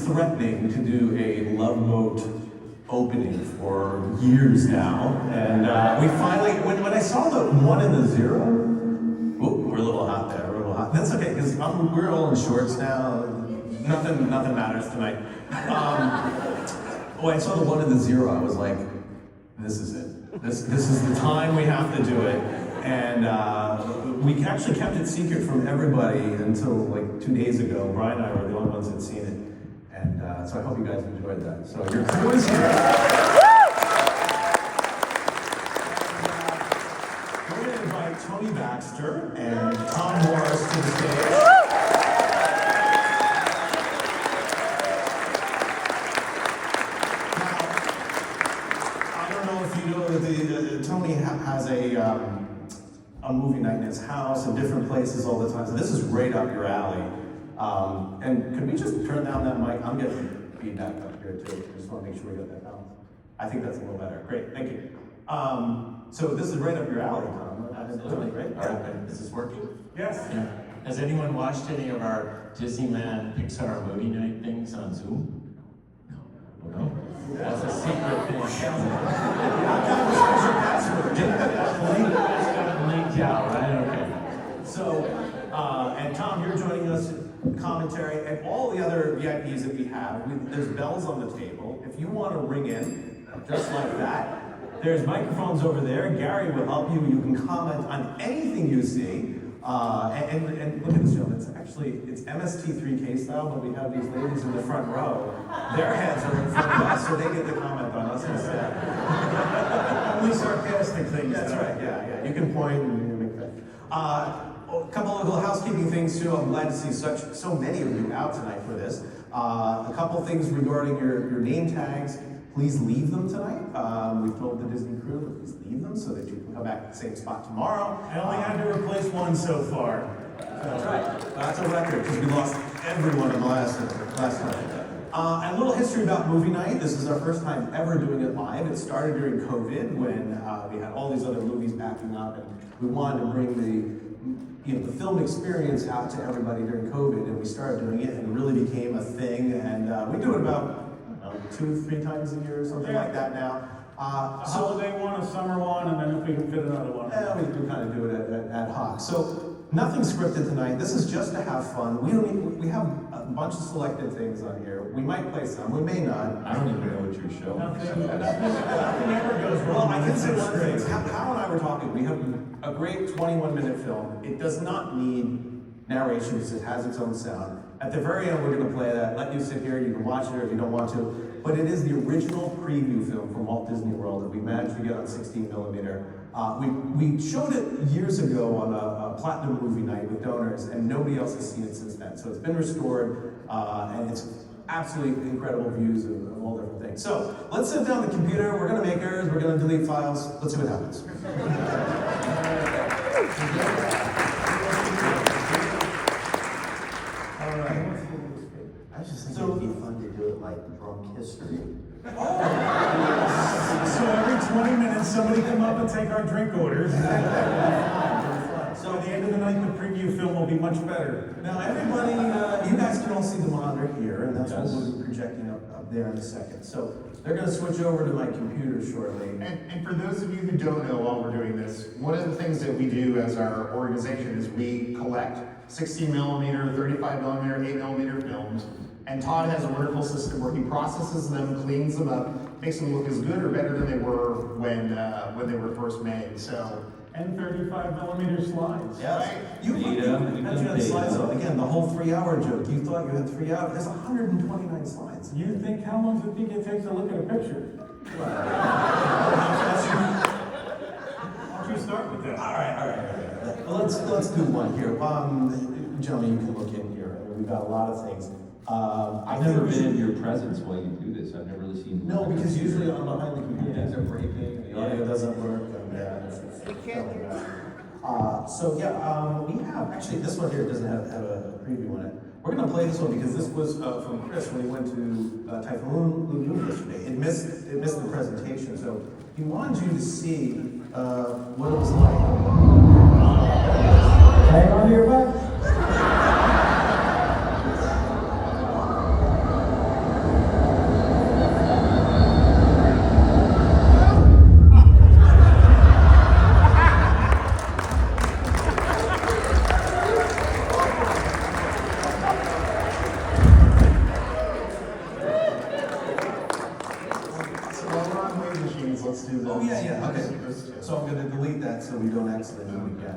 threatening to do a Love Boat opening for years now, and we finally, when I saw the 1 and the 0, we're a little hot there, we're a little hot. That's okay, because we're all in shorts now. Nothing matters tonight. When I saw the 1 and the 0, I was like, this is it. This is the time we have to do it. And we actually kept it secret from everybody until like 2 days ago. Brian and I were the only ones that had seen it. And so I hope you guys enjoyed that. So your crew is here. We're going to invite Tony Baxter and Tom Morris to the stage. Tony has a movie night in his house and different places all the time, so this is right up your alley. And could we just turn down that mic? I'm getting feedback up here too. I just want to make sure we got that balance. I think that's a little better. Great, thank you. So this is right up your alley, Tom. Absolutely. Right? Okay. Is this working? Yes. Yeah. Has anyone watched any of our Disneyland Pixar movie night things on Zoom? No? That's a secret thing. Leaked out, right? Okay. So, and Tom, you're joining us commentary, and all the other VIPs that we have. There's bells on the table. If you want to ring in, just like that, there's microphones over there. Gary will help you. You can comment on anything you see. And look at this, gentlemen. It's MST3K style, but we have these ladies in the front row. Their heads are in front of us, so they get to comment on us instead. Only sarcastic things. That's right. Yeah. You can point and make that. A couple of little housekeeping things too. I'm glad to see so many of you out tonight for this. A couple things regarding your name tags. Please leave them tonight. We've told the Disney crew to please leave them so that you can come back at the same spot tomorrow. I only had to replace one so far. That's right. That's a record because we lost everyone in the last time. And a little history about movie night. This is our first time ever doing it live. It started during COVID when we had all these other movies backing up, and we wanted to bring the film experience out to everybody during COVID, and we started doing it, and it really became a thing. And we do it about 2-3 times a year or something like that now. A holiday one, a summer one, and then if we can fit another one. Yeah, we kind of do it ad hoc. So nothing scripted tonight. This is just to have fun. We have a bunch of selected things on here. We might play some, we may not. I don't even know what your show is. Nothing ever goes wrong. Well, I can say one thing. Hal and I were talking. We have a great 21-minute film. It does not need narration because it has its own sound. At the very end, we're going to play that. Let you sit here. You can watch it or if you don't want to. But it is the original preview film from Walt Disney World that we managed to get on 16 millimeter. We showed it years ago on a platinum movie night with donors, and nobody else has seen it since then. So it's been restored, and it's absolutely incredible views of all different things. So let's sit down the computer. We're going to make errors. We're going to delete files. Let's see what happens. All right. I just think it'd be fun to do it like drunk history. So every 20 minutes, somebody come up and take our drink orders. So at the end of the night, the preview film will be much better. Now everybody, you guys can all see the monitor here, and that's what we'll be projecting up there in a second. So they're going to switch over to my computer shortly. And for those of you who don't know while we're doing this, one of the things that we do as our organization is we collect 16 millimeter, 35 millimeter, 8 millimeter films. And Todd has a wonderful system where he processes them, cleans them up, makes them look as good or better than they were when they were first made. So. And 35 millimeter slides. Yes. Right? You had slides on. Again, the whole 3-hour joke. You thought you had 3 hours. There's 129 slides. You think, how long does it think it takes to look at a picture? Why don't you start with that? All right. Well, let's do one here. Gentlemen, you can look in here. I mean, we've got a lot of things. I've never been in your presence while you do this. I've never really seen. No, because usually I'm behind the computer. Things are breaking. The audio doesn't work. We have actually this one here doesn't have a preview on it. We're going to play this one because this was from Chris when he went to Typhoon Lagoon yesterday. It missed the presentation, so he wanted you to see what it was like. Hang on to your butt. So I'm gonna delete that so we don't accidentally, yeah.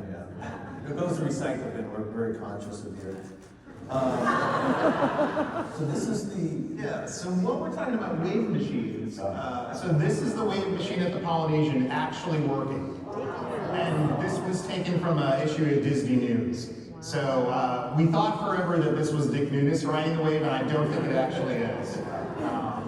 It goes to recycle bin, we're very conscious of here. So this is the, Yeah, so what we're talking about wave machines, so this is the wave machine at the Polynesian actually working. And this was taken from an issue of Disney News. So we thought forever that this was Dick Nunes riding the wave, and I don't think it actually is.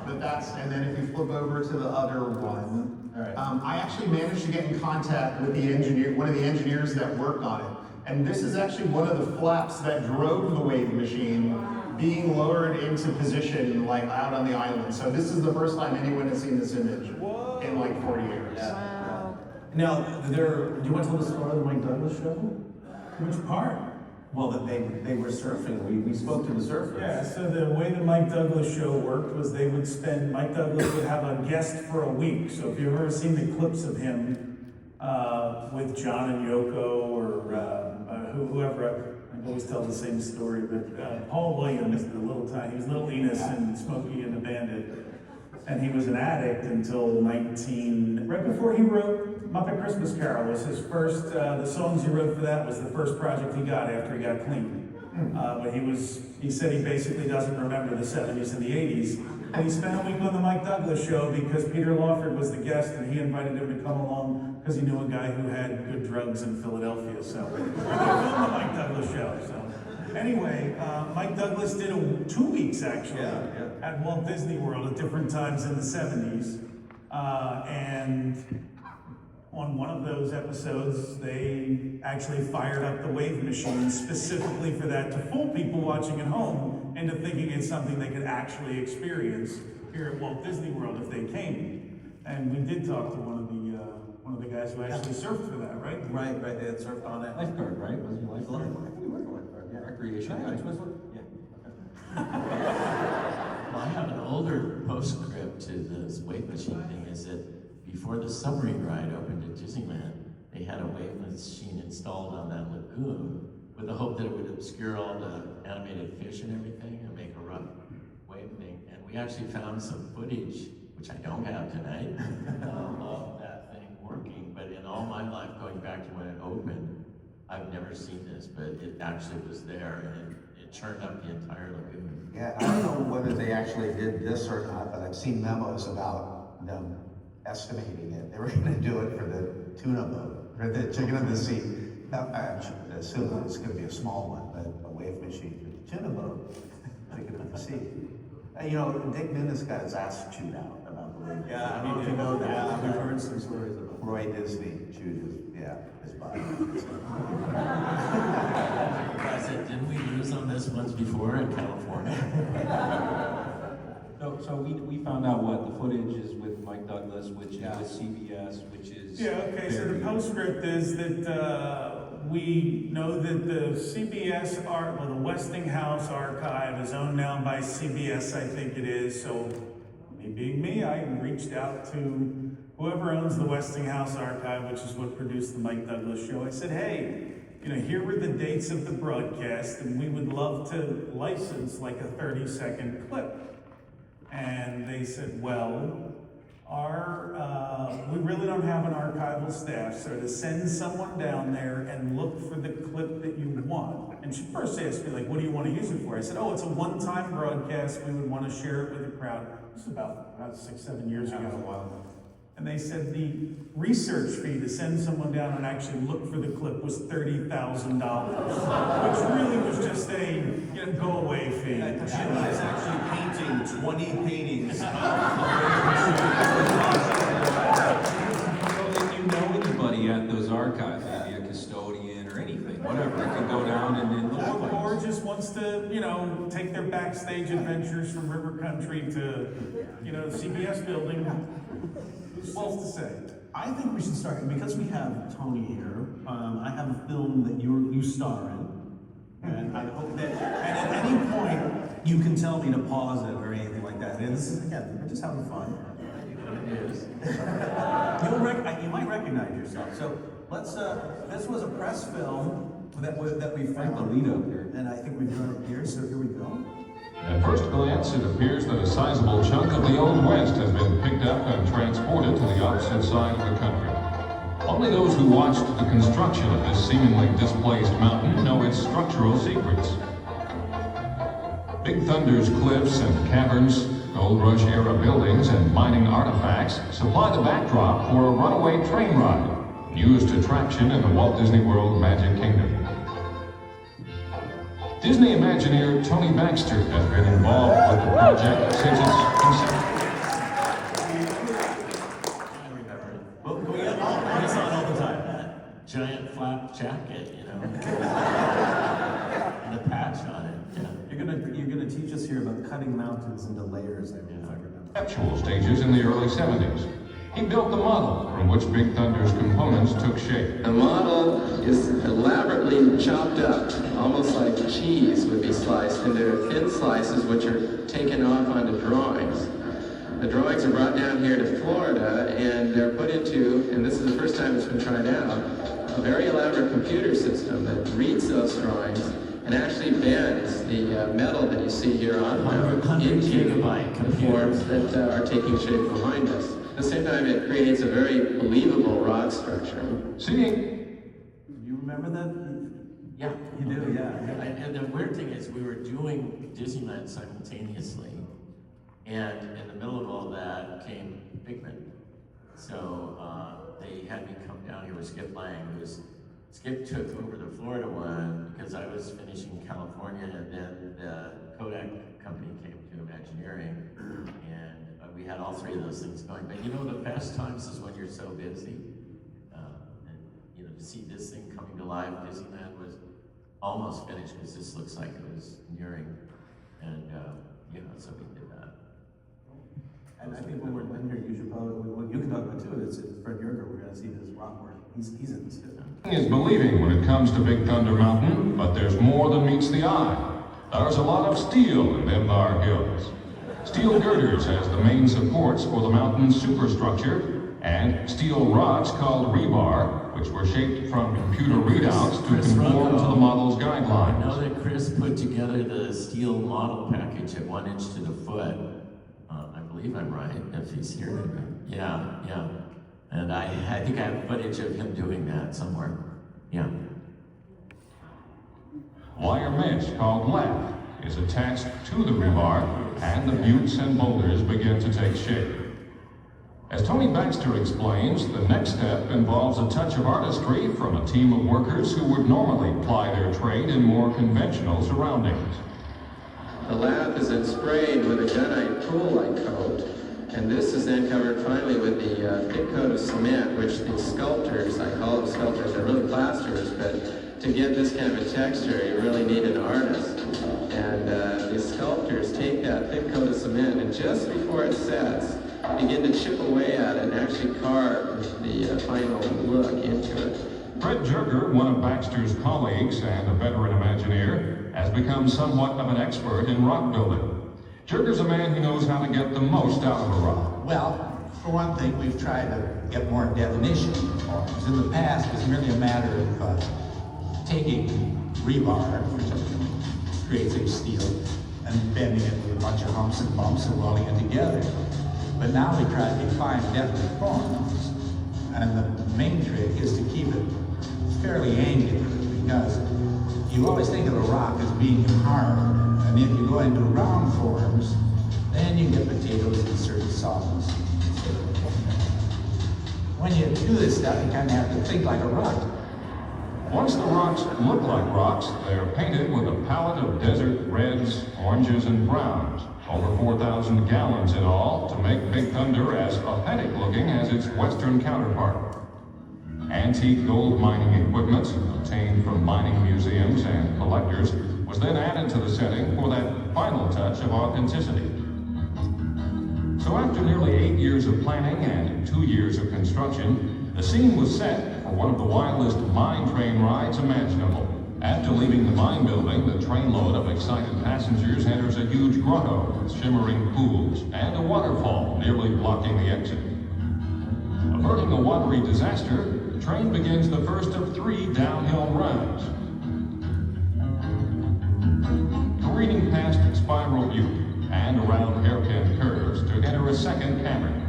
But that's, and then if you flip over to the other one, I actually managed to get in contact with the engineer, one of the engineers that worked on it. And this is actually one of the flaps that drove the wave machine being lowered into position, like out on the island. So this is the first time anyone has seen this image in like 40 years. Wow. now, do you want to tell the story of the Mike Douglas show? Which part? Well, that they were surfing, we spoke to the surfers. Yeah, so the way the Mike Douglas show worked was Mike Douglas would have a guest for a week. So if you've ever seen the clips of him with John and Yoko or whoever, I always tell the same story, but Paul Williams, he was Little Enos and Smokey and the Bandit. And he was an addict until right before he wrote Muppet Christmas Carol was his first, the songs he wrote for that was the first project he got after he got clean. But he said he basically doesn't remember the 70s and the 80s. And he spent a week on the Mike Douglas show because Peter Lawford was the guest and he invited him to come along because he knew a guy who had good drugs in Philadelphia. So they filmed the Mike Douglas show. So anyway, Mike Douglas did 2 weeks actually at Walt Disney World at different times in the 70s. And on one of those episodes, they actually fired up the wave machine specifically for that, to fool people watching at home into thinking it's something they could actually experience here at Walt Disney World if they came. And we did talk to one of the guys who actually surfed for that, right? Right, they had surfed on it. Lifeguard, right? Wasn't he lifeguard? We were lifeguard, yeah. Recreation. Well, I have an older postscript to this wave machine thing, is that before the submarine ride opened at Disneyland, they had a wave machine installed on that lagoon with the hope that it would obscure all the animated fish and everything and make a rough wave thing. And we actually found some footage, which I don't have tonight, of that thing working. But in all my life, going back to when it opened, I've never seen this, but it actually was there, and it churned up the entire lagoon. Yeah, I don't know whether they actually did this or not, but I've seen memos about them estimating it. They were gonna do it for the tuna boat, for the Chicken of the Sea. Now, I assume it's gonna be a small one, but a wave machine for the tuna boat, Chicken of the Sea. You know, Dick Nunes got his ass chewed out about the wave. Yeah, I don't know if you know that. Yeah, we've heard some stories about it. Roy Disney chewed his body. I said, didn't we lose on this once before in California? So we found out what the footage is with Mike Douglas, which is with CBS, which is So the postscript is that we know that the the Westinghouse archive is owned now by CBS, I think it is. So me being me, I reached out to whoever owns the Westinghouse archive, which is what produced the Mike Douglas show. I said, hey, here were the dates of the broadcast, and we would love to license like a 30-second clip. And they said, well, we really don't have an archival staff, so to send someone down there and look for the clip that you want. And she first asked me, like, what do you want to use it for? I said, oh, it's a one-time broadcast. We would want to share it with the crowd. This was about 6-7 years ago. And they said the research fee to send someone down and actually look for the clip was $30,000, which really was just a go-away fee. Jimmy is actually painting 20 paintings. So if you know anybody at those archives, maybe a custodian or anything, whatever, it can go down and look Or just wants to, take their backstage adventures from River Country to, the CBS building. Who's supposed to say? I think we should start, because we have Tony here, I have a film that you star in, and I hope that, and at any point, you can tell me to pause it or anything like that. And this is, again, we're just having fun. You might recognize yourself. So let's, this was a press film that we filmed. the lead up here. And I think we've done it here, so here we go. At first glance, it appears that a sizable chunk of the Old West has been picked up and transported to the opposite side of the country. Only those who watched the construction of this seemingly displaced mountain know its structural secrets. Big Thunder's cliffs and caverns, Gold Rush era buildings and mining artifacts supply the backdrop for a runaway train ride, newest attraction in the Walt Disney World Magic Kingdom. Disney Imagineer Tony Baxter has been involved with the project since its conception. I remember it. Well, we saw it all the time. Giant flap jacket, you know, and a patch on it. Yeah. You're gonna teach us here about cutting mountains into layers, if I remember. Conceptual stages in the early 70s. He built the model from which Big Thunder's components took shape. The model is elaborately chopped up, almost like cheese would be sliced into thin slices which are taken off onto drawings. The drawings are brought down here to Florida and they're put into, and this is the first time it's been tried out, a very elaborate computer system that reads those drawings and actually bends the metal that you see here on them 100 into gigabyte the computer. forms that are taking shape behind us. At the same time, it creates a very believable rock structure. Seeing You remember that? Yeah. You do, yeah. And the weird thing is we were doing Disneyland simultaneously, and in the middle of all that came Figment. So they had me come down here with Skip Lang, Skip took over the Florida one because I was finishing California, and then the Kodak company came to Imagineering, and we had all three of those things going. But you know, the best times is when you're so busy, and you know, to see this thing coming to life. Disneyland was almost finished because this looks like it was nearing, and you know, so we did that. And I think when we're done here, you should probably, what you can talk about too, is Fred Yerger, we're gonna see his rock work. He's in this too. is believing when it comes to Big Thunder Mountain, but there's more than meets the eye. There's a lot of steel in them thar hills. Steel girders as the main supports for the mountain's superstructure, and steel rods called rebar, which were shaped from computer readouts to conform to the model's I guidelines. know that Chris put together the steel model package at 1 inch to the foot. I believe I'm right, if he's here. Yeah, yeah. And I think I have footage of him doing that somewhere. Yeah. Wire mesh called lath is attached to the rebar, and the buttes and boulders begin to take shape. As Tony Baxter explains, the next step involves a touch of artistry from a team of workers who would normally ply their trade in more conventional surroundings. The lath is then sprayed with a gunite pool-like coat, and this is then covered finally with the thick coat of cement, which the sculptors, I call them sculptors, they're really plasterers, but to get this kind of a texture, you really need an artist. And the sculptors take that thick coat of cement, and just before it sets, begin to chip away at it and actually carve the final look into it. Fred Yerger, one of Baxter's colleagues and a veteran Imagineer, has become somewhat of an expert in rock building. Yerger's a man who knows how to get the most out of a rock. Well, for one thing, we've tried to get more definition in forms. In the past, it was merely a matter of taking rebar, which creates a steel, and bending it with a bunch of humps and bumps and welding it together. But now we try to define definite forms, and the main trick is to keep it fairly angular, because you always think of a rock as being hard, and if you go into round forms, then you get potatoes and certain solids. When you do this stuff, you kind of have to think like a rock. Once the rocks look like rocks, they're painted with a palette of desert reds, oranges, and browns. Over 4,000 gallons in all to make Big Thunder as authentic looking as its western counterpart. Antique gold mining equipment, obtained from mining museums and collectors, was then added to the setting for that final touch of authenticity. So after nearly 8 years of planning and 2 years of construction, the scene was set for one of the wildest mine train rides imaginable. After leaving the mine building, the trainload of excited passengers enters a huge grotto with shimmering pools and a waterfall nearly blocking the exit. Averting a watery disaster, the train begins the first of 3 downhill runs. Careening past Spiral Butte and around hairpin curves to enter a second cavern.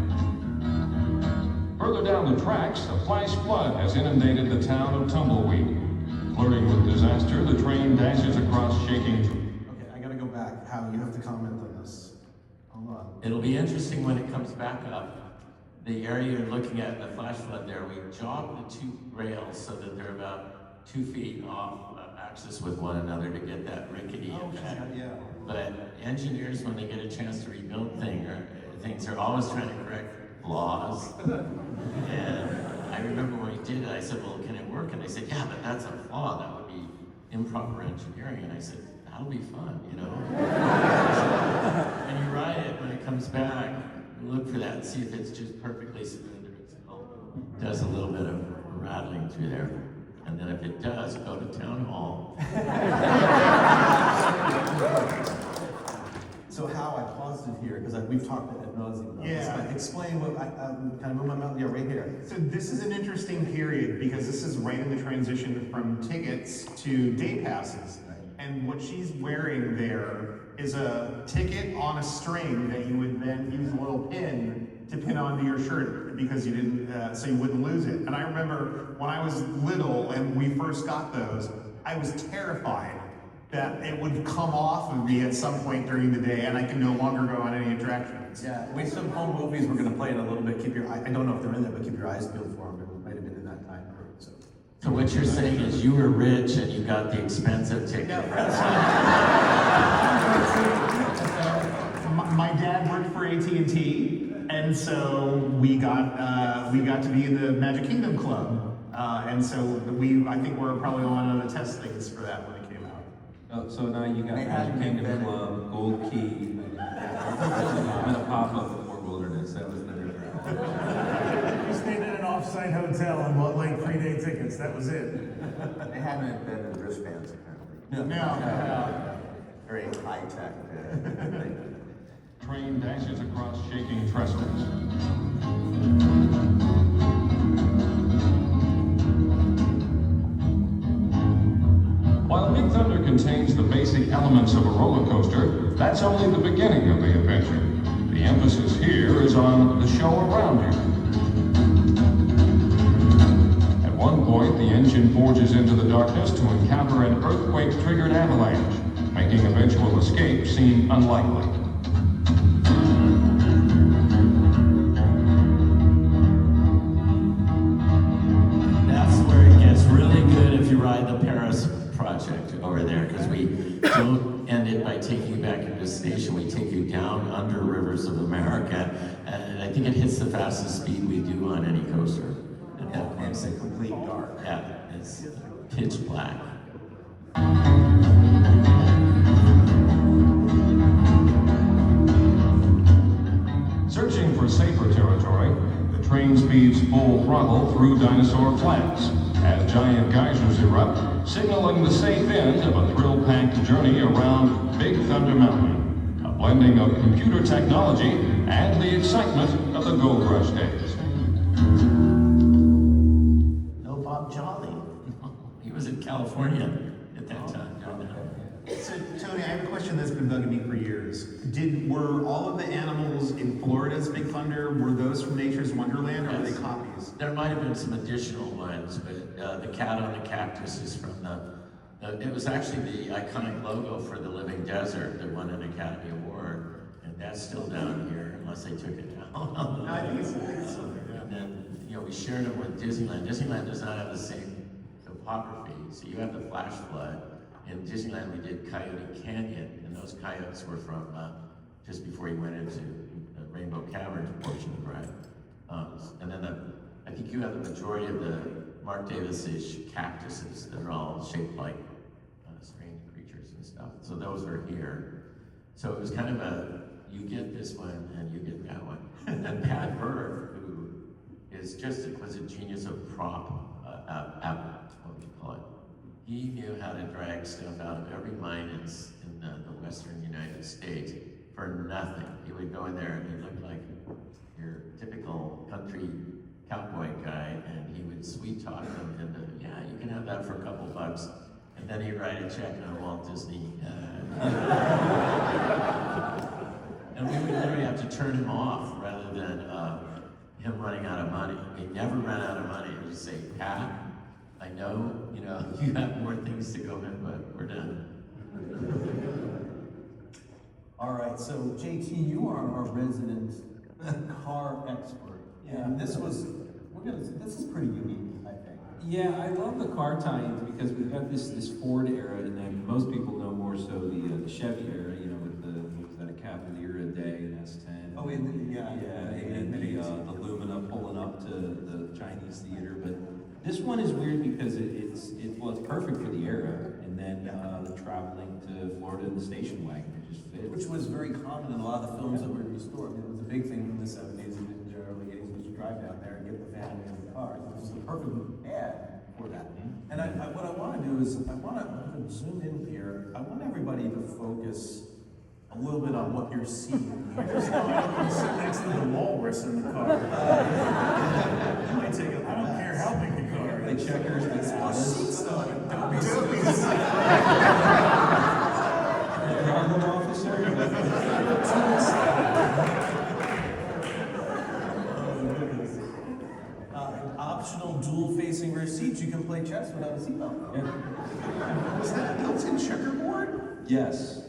Further down the tracks, a flash flood has inundated the town of Tumbleweed. Flirting with disaster, the train dashes across shaking. Okay, I gotta go back. Hal, you have to comment on this. Hold on. It'll be interesting when it comes back up. The area you're looking at, the flash flood there, we jogged the two rails so that they're about 2 feet off axis with one another to get that rickety effect. Yeah. But engineers, when they get a chance to rebuild things, are always trying to correct flaws. And I remember when we did it, I said, well, can it work? And they said, yeah, but that's a flaw. That would be improper engineering. And I said, that'll be fun, you know? When you ride it, when it comes back, look for that and see if it's just perfectly smooth or it still does a little bit of rattling through there. And then if it does, go to town hall. So how I paused it here, because we've talked ad nauseam about this. Yeah. But explain what, can I move my mouth? Yeah, right here. So this is an interesting period because this is right in the transition from tickets to day passes. And what she's wearing there is a ticket on a string that you would then use a little pin to pin onto your shirt because you didn't, so you wouldn't lose it. And I remember when I was little and we first got those, I was terrified that it would come off of me at some point during the day and I could no longer go on any attractions. Yeah, we some home movies we're going to play in a little bit. Keep your I don't know if they're in there, but keep your eyes peeled for them. It might have been in that time period. So what you're saying is you were rich and you got the expensive ticket. My dad worked for AT&T, and so we got to be in the Magic Kingdom Club, and so I think we're probably one of the test things for that when it came out. Oh, so now you got Magic Kingdom Club, Gold Key, and a pop-up at Fort Wilderness. That was the difference. We stayed in an off-site hotel and bought like 3-day tickets. That was it. They haven't invented wristbands apparently. No. Very high-tech. Train dashes across shaking trestles. While Big Thunder contains the basic elements of a roller coaster, that's only the beginning of the adventure. The emphasis here is on the show around you. At one point, the engine forges into the darkness to encounter an earthquake-triggered avalanche, making eventual escape seem unlikely. That's where it gets really good if you ride the Paris project over there, because we don't end it by taking you back into the station. We take you down under rivers of America, and I think it hits the fastest speed we do on any coaster. At that point, It's a complete dark. yeah, it's pitch black. Searching for safer territory, the train speeds full throttle through Dinosaur Flats as giant geysers erupt, signaling the safe end of a thrill-packed journey around Big Thunder Mountain, a blending of computer technology and the excitement of the Gold Rush days. No Bob Jolly. He was in California at that time. So, Tony, I have a question that's been bugging me for years. Were all of the animals in Florida's Big Thunder, were those from Nature's Wonderland, or were they copies? There might have been some additional ones, but the cat on the cactus is from it was actually the iconic logo for the Living Desert that won an Academy Award, and that's still down here, unless they took it down. No, I think it's And then, we shared them with Disneyland. Disneyland does not have the same topography, so you have the flash flood. In Disneyland, we did Coyote Canyon, and those coyotes were from just before you went into the Rainbow Caverns portion of the ride. And then I think you have the majority of the Mark Davis-ish cactuses that are all shaped like strange creatures and stuff. So those are here. So it was kind of you get this one and you get that one. And Pat Burke, who is was a genius of prop, what would you call it? He knew how to drag stuff out of every mine in the western United States for nothing. He would go in there and he looked like your typical country cowboy guy, and he would sweet talk them into, yeah, you can have that for a couple bucks. And then he'd write a check on Walt Disney. And we would literally have to turn him off rather than him running out of money. He never ran out of money. He would say, Pat, I know, you know, you have more things to go in, but we're done. All right, so JT, you are our resident car expert. And this is pretty unique, I think. Yeah, I love the car tie-ins because we've got this Ford era, and then most people know more so the Chevy era, you know, with the, what was that, a Cavalier a day, an S10. Oh, Yeah, and then the Lumina pulling up to the Chinese theater. But this one is weird because it's perfect for the era, and then the traveling to Florida in the station wagon, it just fits. Which was very common in a lot of the films that were restored. It was a big thing in the 70s and in the early 80s was to drive down there and get the family in the car. It was the perfect ad for that. And what I want to do is, I want to zoom in here. I want everybody to focus a little bit on what you're seeing here. Just know I don't want to sit next to the walrus in the car. You might take I don't care how big the car The is. checkers, the Alice, Don't be silly. the cargo officer. Optional dual-facing rear seats. You can play chess without a seatbelt. Yeah. Was that a built-in checkerboard? Yes.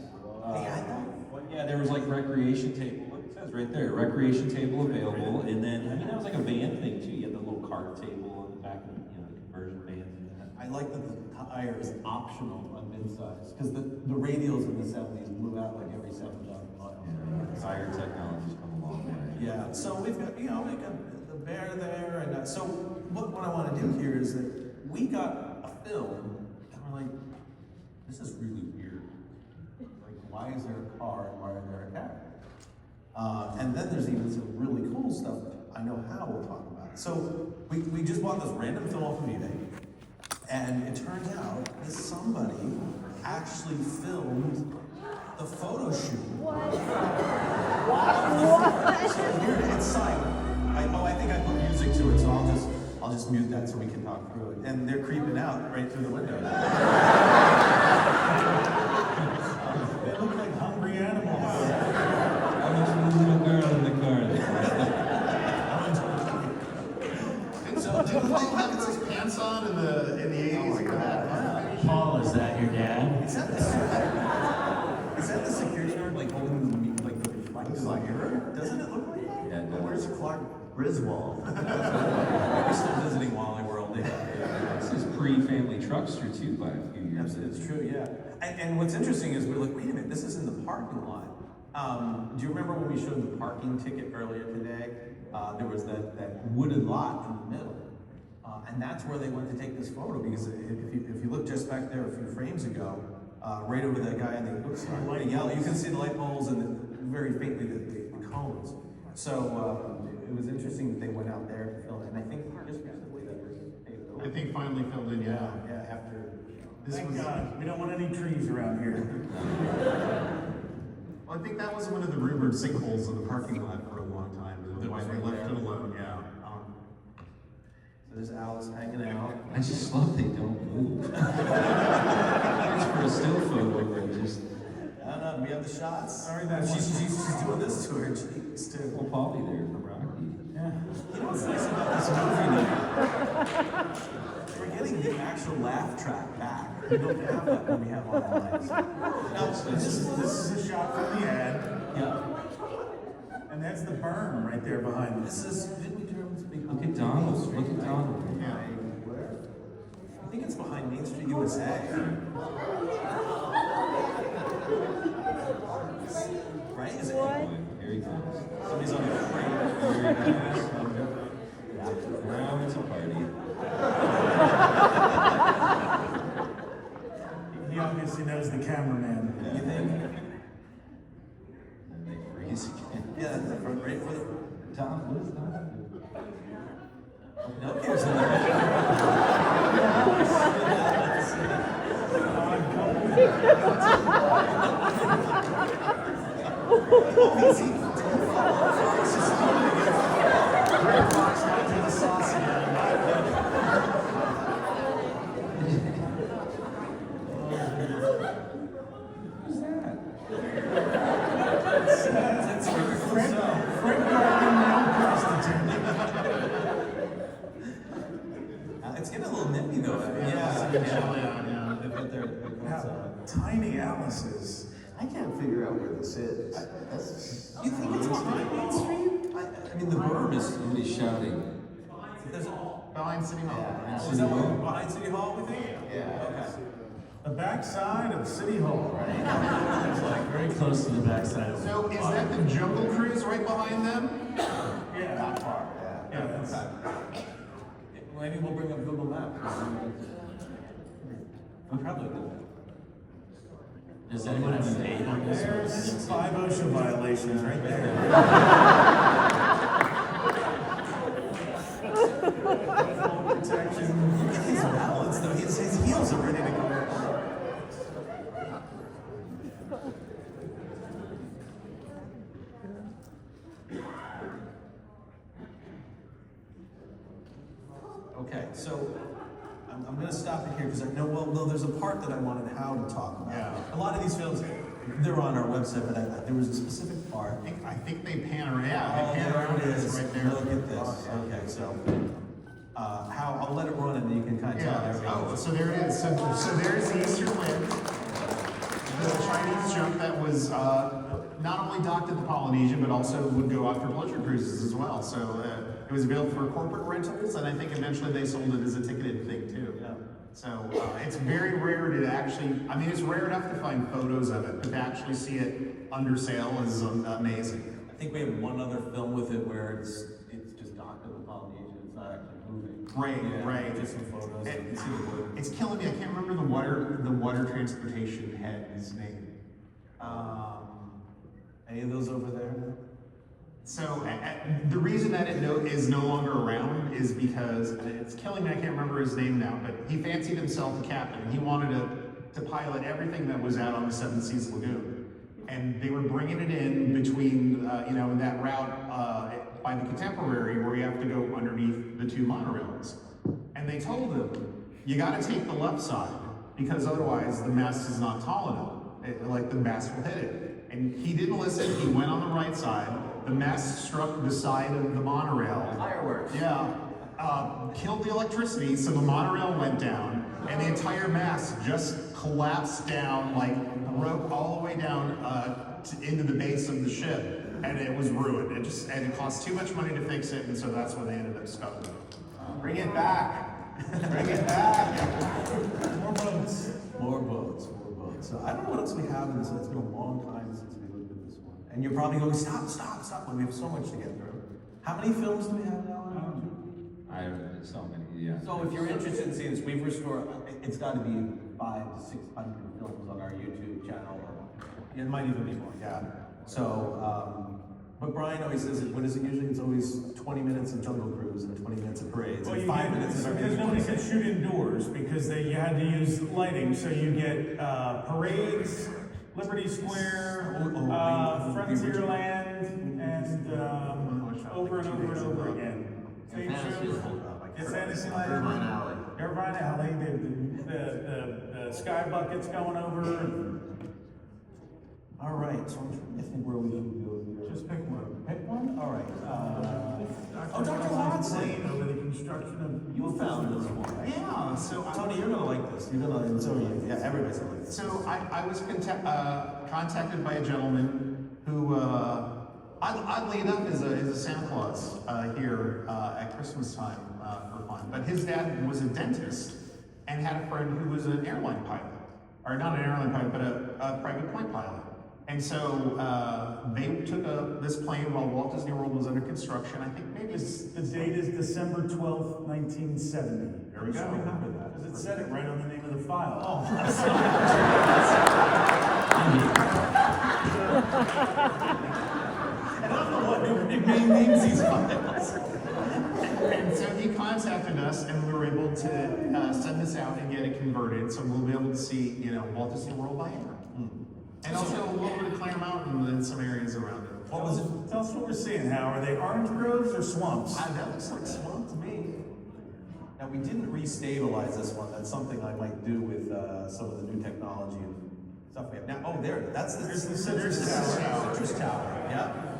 Yeah, there was like recreation table. Look, it says right there, recreation table available. And then, I mean, that was like a van thing too. You had the little cart table on the back of, you know, the conversion vans and that. I like that the tire is optional on midsize because the radials in the 70s blew out like every 7,000 miles. Yeah, tire technology's come a long way. Yeah, so we've got the bear there, and so what I want to do here is that we got a film, and we're like, this is really weird. Like, why is there a car and why are there a character? And then there's even some really cool stuff that I know how we'll talk about. So we just bought this random film off of eBay, and it turns out that somebody actually filmed the photo shoot. What? So here it's silent. I think I put music to it, so I'll just mute that so we can talk through it. And they're creeping out right through the window. They look like hungry animals. There's a little girl in the car. So, did they have those pants on in the 80s? Paul, is that your dad? Is that the security guard like holding the mirror? Doesn't it look like that? Yeah, it does. Where's Clark Griswold? We're still visiting Wally World. This is pre-family truckster too by a few years. It's true, yeah. And what's interesting is we're like, wait a minute, this is in the parking lot. Do you remember when we showed the parking ticket earlier today? There was that wooded lot in the middle. And that's where they went to take this photo because if you look just back there a few frames ago, right over that guy in the yellow, you can see the light poles and very faintly the cones. So it was interesting that they went out there to film it. And I think just recently that was paved over. I think finally filled in, yeah. Yeah, after Thank God, we don't want any trees around here. Well, I think that was one of the rumored sinkholes in the parking lot for a long time. That's why they left it alone, yeah. So there's Alice hanging out. I just love they don't move. It's for a still photo where just. I don't know, we have the shots. Sorry, that She's doing this to her cheeks too. Well, Polly there for Rocky. Yeah. You know what's nice about this movie now? We're getting the actual laugh track back. We don't have that when we have online. Now, This is a shot from the ad, yeah. and that's the berm right there behind This us. is, did we German speak? Look at Donald. Look at Donald. Where? I think it's behind Main Street USA. Right? Is it? Here he comes. Somebody's on the frame. Now it's a party. He obviously knows the cameraman. You think? And they freeze again. Yeah, that's the front right foot. Donald, what is Donald doing? No cares in there. Who's that? Fred Gargan, male prostitute. You know, yeah, they put their, Tiny Alice's. I can't figure out where this is. That's. you think it's behind Main Street? I mean, the berm is somebody shouting. There's Behind City Hall. oh, is that behind City Hall, we think? Yeah. Okay. The backside of City Hall, right? It's like very close to the backside of. So is that the Jungle Cruise right behind them? Yeah. Not far, yeah. Yeah, that's, Maybe we'll bring up Google Maps. We probably do. Does anyone have a date on this? there's 5 OSHA violations right there. Protection. Look at his balance, though. His heels are ready to go. Okay, so I'm going to stop it here because I know, well, there's a part that I wanted Hal to talk about. Yeah. A lot of these films, they're on our website, but there was a specific part. I think they pan around. Yeah, Oh, they pan there around. it is. Right there. Look at this. Okay, so Hal, I'll let it run and then you can kind of tell Yeah. everything. Oh, so there it is. So there's the Easter Wind, the Chinese junk that was not only docked at the Polynesian, but also would go out for pleasure cruises as well. So it was available for corporate rentals, and I think eventually they sold it as a ticketed thing too. Yeah. So it's very rare to actually, I mean, it's rare enough to find photos of it, but to actually see it under sale is amazing. I think we have one other film with it where it's just docked at the Polynesian. It's not actually moving. Right, Yeah, right. Just some photos. You can see the wood. It's killing me. I can't remember the water transportation head's name. Any of those over there? So the reason that it is no longer around is because it's killing me. I can't remember his name now, but he fancied himself the captain. He wanted to pilot everything that was out on the Seven Seas Lagoon, and they were bringing it in between in that route by the Contemporary where you have to go underneath the 2 monorails. And they told him, you got to take the left side because otherwise the mast is not tall enough. Like the mast will hit it. And he didn't listen. He went on the right side. The mast struck the side of the monorail. Fireworks. Yeah. Killed the electricity, so the monorail went down, and the entire mast just collapsed down, like broke all the way down into the base of the ship, and it was ruined. It cost too much money to fix it, and so that's when they ended up scutting it. Bring it back. Bring it back. More boats. More boats. So I don't know what else we have in this. It's been a long time since we looked at this one. And you're probably going, stop. When we have so much to get through. How many films do we have now on YouTube? I have so many, yeah. So if you're interested in seeing this, we've restored, it's got to be 500 to 600 films on our YouTube channel. It might even be more, yeah. So, but Brian always says, what is it usually? It's always 20 minutes of Jungle Cruise and 20 minutes of parades and 5 minutes of because everything. nobody could shoot indoors because you had to use lighting. So you get parades, Liberty Square, Frontierland, and over and over and over again. Same shows. It's Irvine Alley. Irvine Alley, the sky buckets going over. All right, so I'm trying to think where we should go here. Just pick one. Pick one? All right. Dr. Watson over the construction of. You found this one. Yeah, so Tony, you're gonna like this. You're gonna, and so are you. Yeah, everybody's gonna like this. So I was contacted by a gentleman who, oddly enough, is a Santa Claus here at Christmas time for fun. But his dad was a dentist and had a friend who was an airline pilot, or not an airline pilot, but a private plane pilot. And so they took this plane while Walt Disney World was under construction. I think maybe The date is December 12th, 1970. There we go. Remember that. Because it said it right on the name of the file. Oh. And I'm the one who names these files. And so he contacted us, and we were able to send this out and get it converted, so we'll be able to see, Walt Disney World by air. And also a little bit of Clear Mountain and some areas around it. What was it? Tell us what we're seeing, Hal. Are they orange groves or swamps? That looks like swamp to me. Now, we didn't restabilize this one. That's something I might do with some of the new technology and stuff we have now. Oh, that's the There's the Citrus Citrus Tower. Tower. Citrus Tower.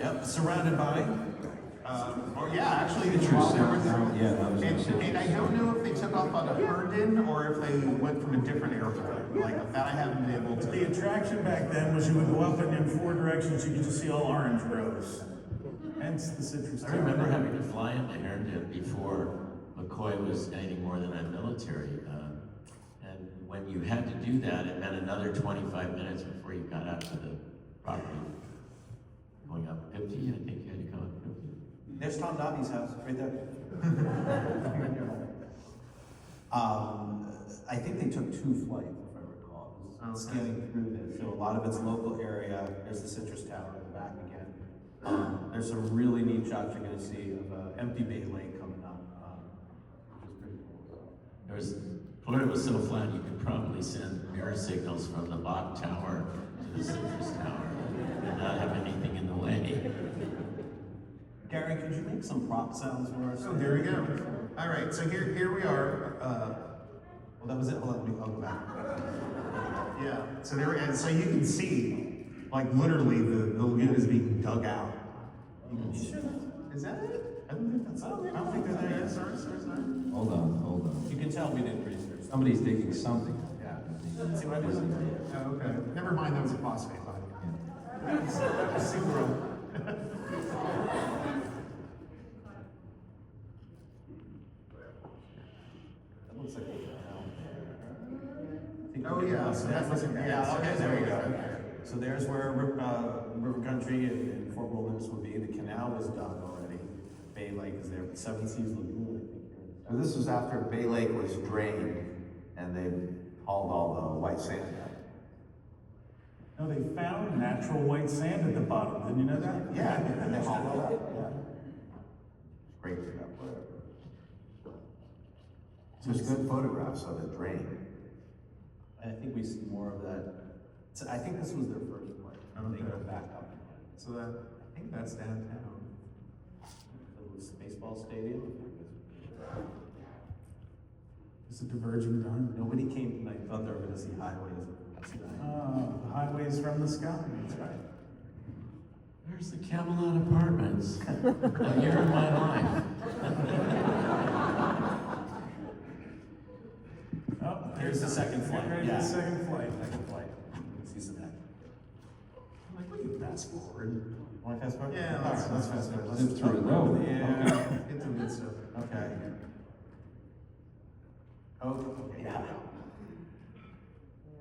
Yep. Surrounded by. Oh yeah, actually the Citrus 12 numbers. yeah, that was And citrus. I don't know if they took off out of Herndon or if they went from a different airport. Like that I haven't been able But to. the attraction back then was you would go up and in 4 directions, you could just see all orange groves. Hence the citrus. I remember having to fly into Herndon before McCoy was anything more than a military. And when you had to do that, it meant another 25 minutes before you got out to the property. Going up 50, I think you had to go up 50. There's Tom Dobby's house, right there. I think they took 2 flights, if I recall. It was scanning through this, so a lot of it's local area. There's the Citrus Tower in the back again. There's some really neat shots you're going to see of empty Bay Lake coming up, which is pretty cool. Florida was so flat, you could probably send mirror signals from the Bach Tower to the Citrus Tower and not have anything in the way. Gary, could you make some prop sounds for us? Oh, there we go. All right, so here we are. Well, that was it. Hold on, I'll go back. Yeah, so there, and so you can see, like literally the lagoon is being dug out. You can see. Is that it? I don't think that's it. I don't think they're there yet. Sorry. Hold on. You can tell we did research. Somebody's digging something. Yeah. See what I did? Oh, okay. Never mind, that was a phosphate body. Super. That looks like a canal there. Oh yeah, so that wasn't. Yeah. Okay, there we go. So there's where River Country and Fort Wilderness would be. The canal was done already. Bay Lake is there. Seven Seas Lagoon, I think. So this was after Bay Lake was drained and they hauled all the white sand out. No, they found natural white sand at the bottom. Didn't you know that? Yeah, and they hauled it out. Yeah. Scraped it up, whatever. So there's good photographs of it drained. I think we see more of that. So I think this was their first play. They go back up. So that I think that's downtown. It was baseball stadium. It's a diverging zone. Nobody came tonight, thought they were gonna see highways tonight. Highways from the sky. That's right. There's the Camelot Apartments. A year of my life. Oh, Here's the second flight. There's Yeah. the second flight. Second flight. See some action. I'm like, we can fast forward. Want to fast forward? Yeah, All right, let's fast forward. Let's Zip through it. Oh, Yeah. Get to the good stuff. Okay. Oh, yeah.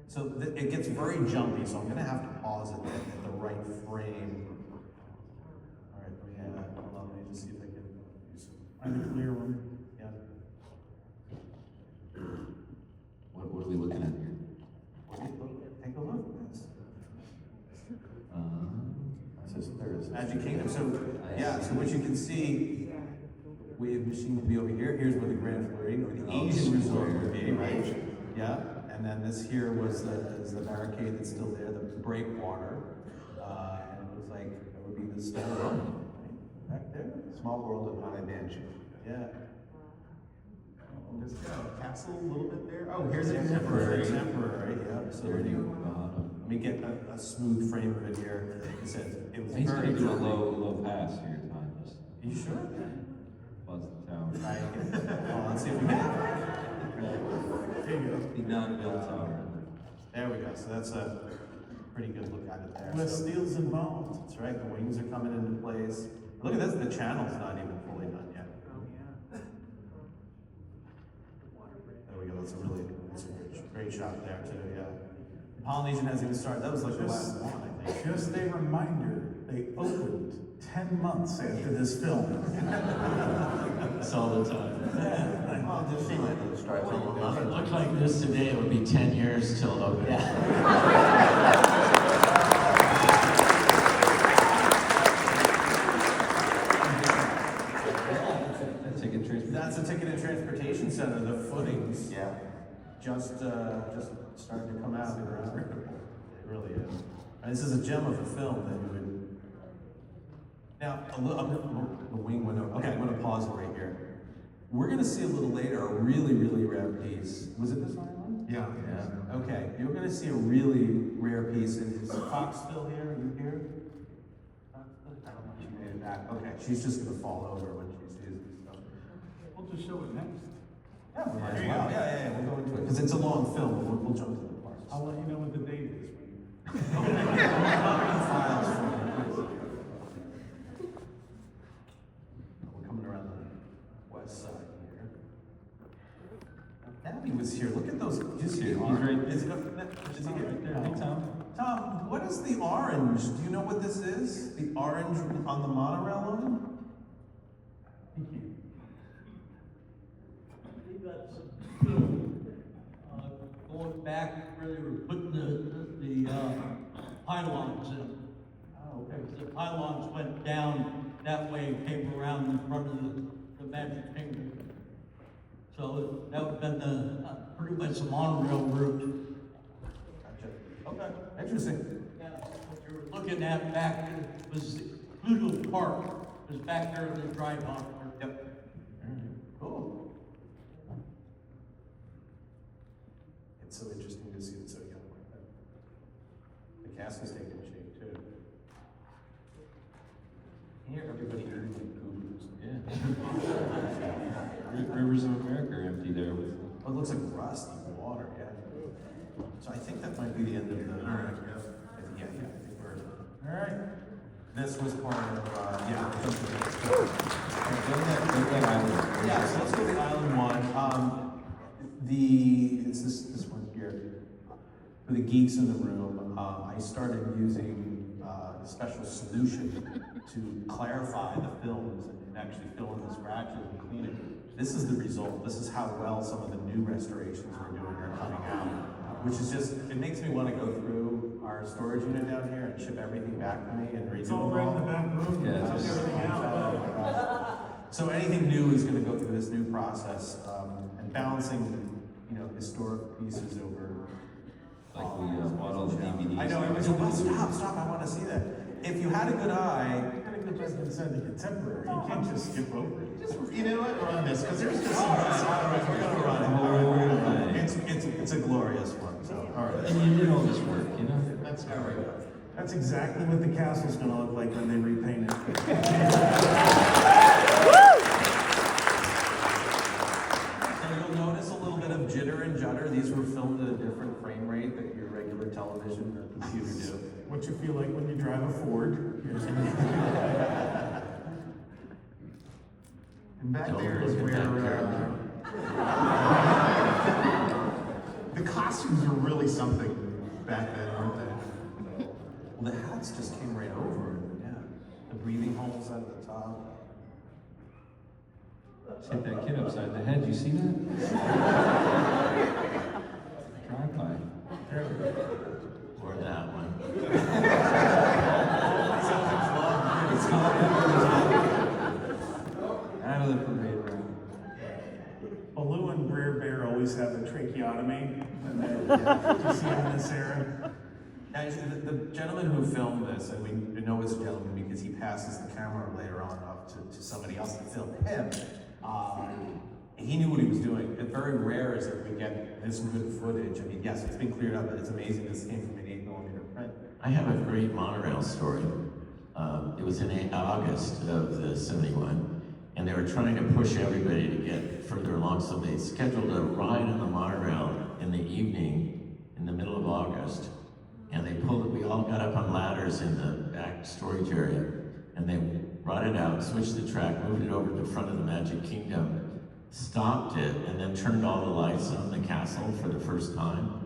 So it gets very jumpy, so I'm gonna have to pause it at the right frame. All right, hold on, let me just see if I can do some. In the clear room. Yeah. What are we looking at here? Take a look. There is. Magic Kingdom. So yeah, so what you can see, wave machine would be over here. Here's where the Grand Floridian or the Asian resort would be, right? Yeah. And then this here was the barricade that's still there, the breakwater. And it was like it would be the stone right back there. Small world of haunted mansion. Yeah. There's a castle a little bit there. Oh, here's a Temporary, contemporary. yeah. So There let you go. me get a smooth frame of it here. Like I said, it was He's very gonna do a jumpy. low pass here, Tom. Just Are you sure? buzz the tower. Well, let's see if we can. There you go. The non-built tower. There we go. So that's a pretty good look at it there. Less So, steel's involved. that's right. The wings are coming into place. Look at this. The channel's not even fully done yet. There we go. That's a great shot there too. Yeah. Polynesian hasn't even started. That was like the last one, I think. Just a reminder, they opened 10 months after this film. That's all the time. Well, Disneyland didn't start till If it 11. looked like this today, it would be 10 years till opening. That's a ticket and transportation center. The footings Yeah. just starting to come out. They're unbreakable. It really is. And this is a gem of a film that you would. Now, the wing went over. Okay, I'm going to pause it right here. We're going to see a little later a really, really rare piece. Was it this one? Yeah. Yeah. Okay, you're going to see a really rare piece. And is Fox still here? Are you here? She made it back. Okay, she's just gonna fall over when she sees it. So. We'll just show it next. Yeah, we might as well. Yeah, we'll go into it because it's a long film. We'll jump to the parts. I'll let you know what the date is. Files for you. We're coming around the west side here. Abby was here. Look at those. He's here. He's right. Is he here? Right there. Hey, Tom. Tom, what is the orange? Do you know what this is? The orange on the monorail line? Thank you. They got some film, going back where they were putting the pylons in. Oh, okay. The pylons went down that way, came around in front of the Magic Kingdom. So that would have been the, pretty much the monorail route. Gotcha. Okay, interesting. Yeah, what you were looking at back there was Pluto Park, was back there in the dry dock. Yep. Cool. It's so interesting to see it so young like that. The castle's taking shape too. Here, everybody eating like goobers. Yeah. Rivers of America are empty there with. Oh, it looks like rust in the water, yeah. So I think that might be the end of the. All right. Yeah, I think we're. All right. This was part of, yeah. Yeah, so let's go to island one. It's this one here. For the geeks in the room, I started using a special solution to clarify the films and actually fill in the scratches and clean it. This is the result. This is how well some of the new restorations we're doing are coming out. Which is just, it makes me want to go through our storage unit down here and ship everything back to me and redo It's them all right in the back room. Yeah, How's just- everything out? So anything new is going to go through this new process, and balancing, historic pieces over. Like we bought all the DVDs. I know, everybody's like, oh, stop, I want to see that. If you had a good eye, You gotta go just inside the contemporary. You can't just skip over it. just, you know what, run this, because there's just some, all right, we're going to run it. All right, we're gonna run it. It's a glorious one, so, all right. And you did all this work, you know? That's all right. That's exactly what the castle's gonna look like when they repaint it. So you'll notice a little bit of jitter and judder. These were filmed at a different frame rate that your regular television or computer do. What you feel like when you drive a Ford. And back Don't there is look at that where the costumes were really something back then, weren't they? Well, the hats just came right over it, yeah. The breathing holes out of the top. Just hit that kid upside the head. You see that? Drive-by. Or that one. Out of the parade room. Baloo and Brer Bear always have a tracheotomy. And you see them in this era. Actually, the gentleman who filmed this, and we know it's a gentleman because he passes the camera later on off to somebody else to film him. He knew what he was doing. It's very rare is that we get this good footage. I mean, yes, it's been cleared up, but it's amazing this came from an 8mm print. I have a great monorail story. It was in August of the 71, and they were trying to push everybody to get further along, so they scheduled a ride on the monorail in the evening, in the middle of August, and we all got up on ladders in the back storage area, and they brought it out, switched the track, moved it over to the front of the Magic Kingdom, stopped it, and then turned all the lights on the castle for the first time.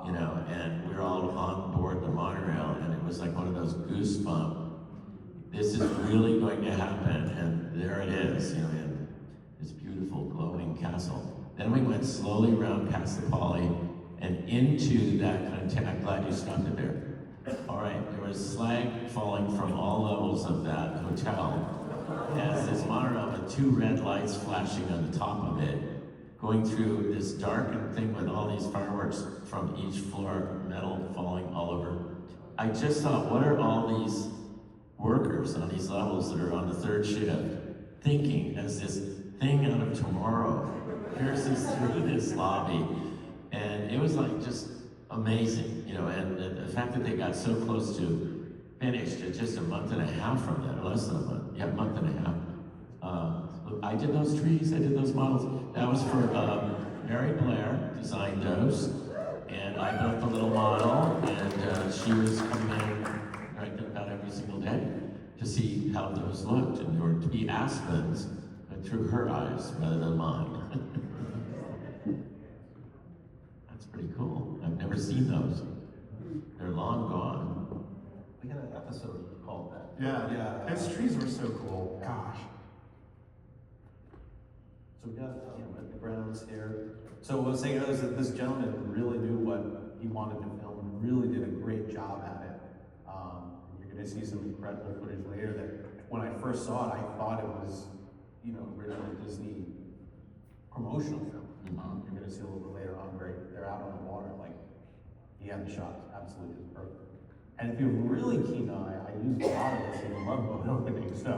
And we were all on board the monorail, and it was like one of those goosebump. This is really going to happen, and there it is, in this beautiful glowing castle. Then we went slowly around past the Poly and into that I'm glad you stopped it there. All right, there was slag falling from all levels of that hotel as this monorail with two red lights flashing on the top of it, going through this darkened thing with all these fireworks from each floor, metal falling all over. I just thought, what are all these workers on these levels that are on the third shift thinking as this thing out of tomorrow pierces through this lobby? And it was like just amazing, and the fact that they got so close to finished at just a month and a half half from that, less than a month. Yeah, a month and a half. I did those trees, I did those models. That was for Mary Blair, designed those. And I built the little model, and she was coming in right about every single day to see how those looked. And they were to be aspens, but through her eyes rather than mine. That's pretty cool. I've never seen those. They're long gone. We had an episode called that. Yeah. Those trees were so cool. Gosh. So we got, the grounds here. So what I was saying earlier is that this gentleman really knew what he wanted to film and really did a great job at it. You're gonna see some incredible footage later that when I first saw it, I thought it was, original Disney promotional film. You're gonna see a little bit later on where they're out on the water, like, he had the shots absolutely perfect. And if you're really keen eye, I used a lot of this in the Love Boat opening, so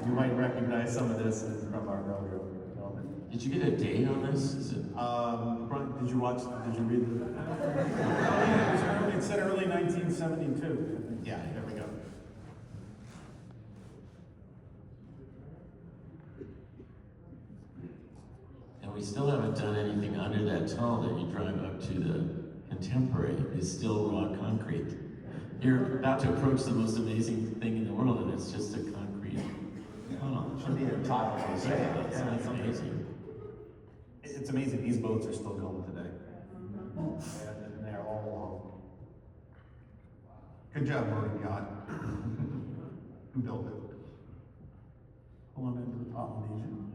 you might recognize some of this from our earlier film. Did you get a date on this? Is it? Brian, did you read the? It said early 1972. Yeah, there we go. And we still haven't done anything under that tunnel that you drive up to the Contemporary. It's still raw concrete. You're about to approach the most amazing thing in the world, and it's just a concrete tunnel. Should be a tile on the side. That's amazing. It's amazing, these boats are still going today. And they're all along. Good job, Morgan Yacht. Who built it? Pulling into the Polynesian.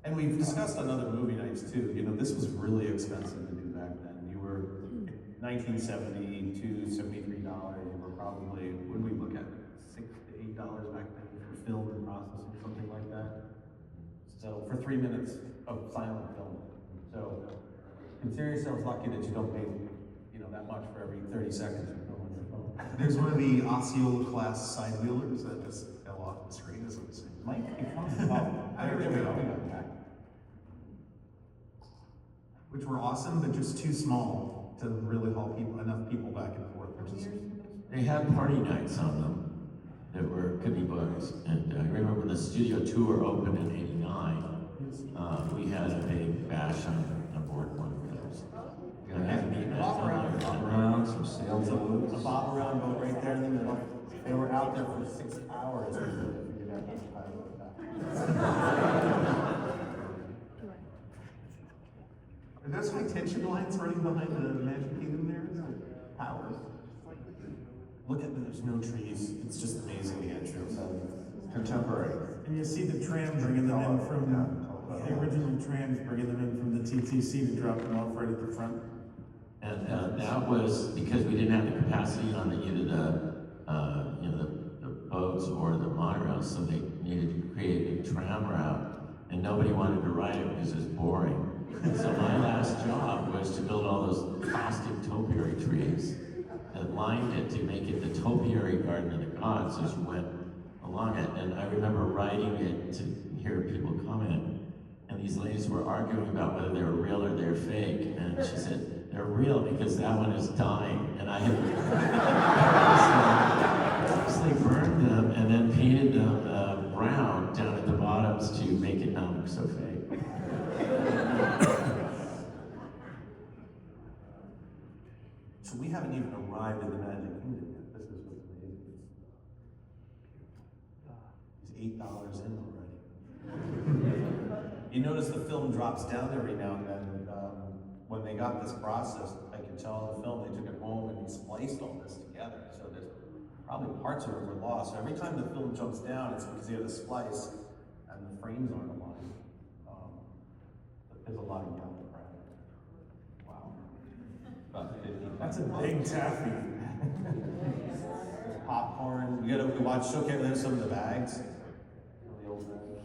And we've discussed on other movie nights too. This was really expensive to do back then. You were $1972, $73. You were probably, what did we look at? $6 to $8 back then for film and processing, something like that. So for 3 minutes of silent film. So consider yourselves lucky that you don't pay, that much for every 30 seconds you film on your phone. There's one of the Osceola class side wheelers that just fell off the screen as it was saying. Mike, it comes about. There we go. Which were awesome, but just too small to really haul enough people back and forth. They had party nights on them that could be booked. And I remember when the studio tour opened in '89, we had a big bash on board one of those. Bob around, some sails boats. A bob around boat right there in the middle. They were out there for 6 hours. Are those high tension lines running behind the Magic Kingdom there? Is that power? Look at there's no trees. It's just amazing the entrance. Contemporary. And you see the tram bringing them in from, the original trams bringing them in from the TTC to drop them off right at the front. And that was because we didn't have the capacity on either the boats or the monorails, so they needed to create a tram route, and nobody wanted to ride it because it was boring. So my last job was to build all those plastic topiary trees that lined it to make it the topiary garden of the gods as you went along it. And I remember riding it to hear people comment, and these ladies were arguing about whether they were real or they're fake. And she said, they're real because that one is dying. And I had purposely burned them and then painted them brown down at the bottoms to make it not look so fake. So we haven't even arrived in the Magic Kingdom yet. This is what's amazing. It's $8 in already. You notice the film drops down every now and then. When they got this process, I could tell in the film, they took it home and they spliced all this together. So there's probably parts of it were lost. So every time the film jumps down, it's because you have the splice and the frames aren't aligned. But there's a lot of yellow crap. Wow. About 50. That's a big taffy. There's popcorn. You gotta watch, showcase, there's some of the bags. Some of the old bags.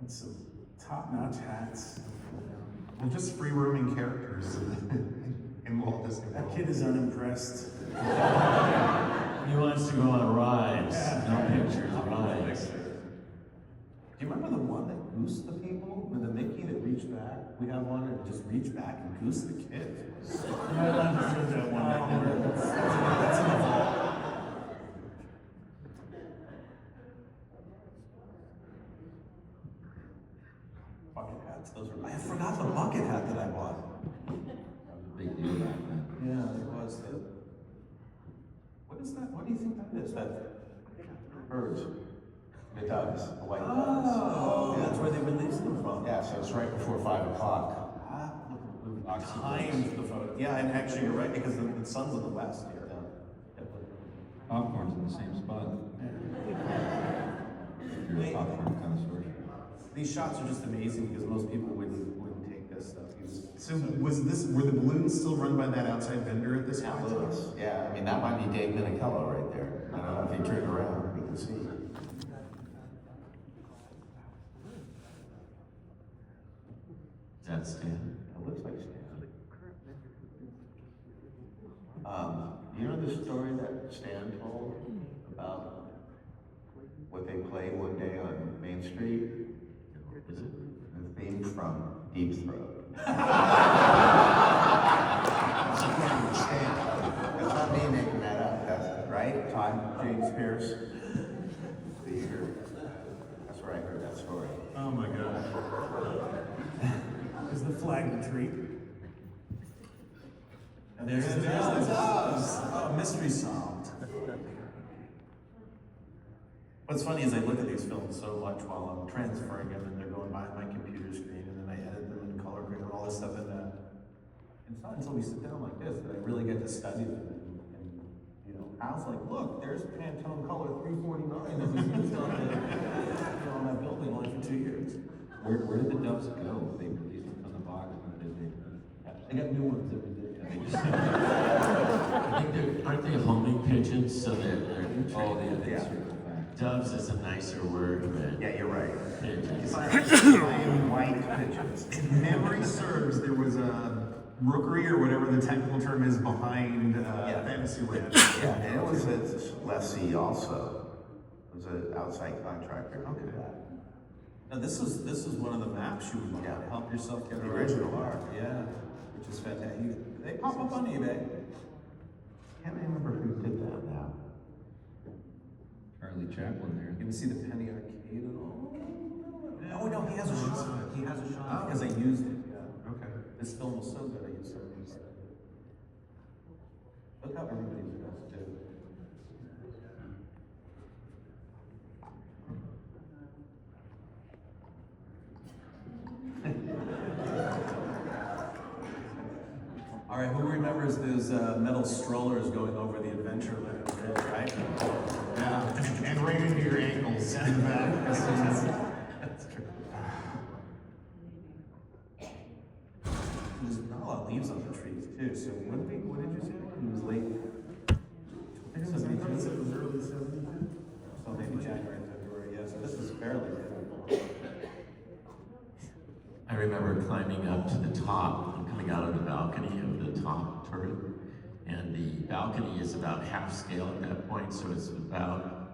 And some top-notch hats. Well, just free roaming characters in Walt Disney World. That kid is unimpressed. He wants to go on rides, no pictures, rides. Do you remember the one that goosed the people? With the Mickey that reached back? We have one that just reached back and goosed the kids. My lunch showed that one. Those were, I forgot the bucket hat that I bought. That was a big deal back then. Yeah, it was. What is that? What do you think that is? That Birds. The doves, the white doves. Oh, that's where they released them from. Yeah, so it's right before 5 o'clock. Ah, look, timed the photo. Yeah, and actually you're right because the sun's in the west here. Popcorn's in the same spot. If you're a popcorn connoisseur. These shots are just amazing because most people wouldn't take this stuff. So were the balloons still run by that outside vendor at this point? Yeah, I mean, that might be Dave Minicello right there. I don't know if he turned around, we can see. Is that Stan? It looks like Stan. You know the story that Stan told about what they played one day on Main Street? Is it? The theme from Deep Throat. That's not me making that up, that's right? Todd James Pierce? That's where I heard that story. Oh my God. Is the flag a treat? And there's the doves. Oh, mystery solved. What's funny is I look at these films so much while I'm transferring them and they're going behind my computer screen and then I edit them in color grade and all this stuff. And it's not until we sit down like this that I really get to study them. And you know, Al's like, look, there's Pantone Color 349 that was used on on that building only for 2 years. Where did the doves go? They released them from the box. I got new ones every day. I think aren't they homing pigeons? So they're doves is a nicer word than Yeah, you're right. pigeons. White pigeons. If memory serves, there was a rookery or whatever the technical term is behind Fantasyland. Yeah, and it was a lessee also. It was an outside contractor who did that. Now this is one of the maps you would help yourself get The around original park. map. Yeah, which is fantastic. They pop up on eBay. Can't remember who did that now. Charlie Chaplin there. You can see the Penny Arcade and all. Oh no, he has a shot. He has a shot because I used it. Yeah. Okay. This film was so good. I used some of these. Look how everybody's dressed too. All right, who remembers those metal strollers going over the Adventureland Bridge, right? Yeah, and right into your ankles in the back. That's true. There's not a lot of leaves on the trees too. So what did you say? It was late. I think it was early 70s. So maybe January, February. Yeah. So this is fairly new. I remember climbing up to the top and coming out of the balcony of the top turret. And the balcony is about half scale at that point, so it's about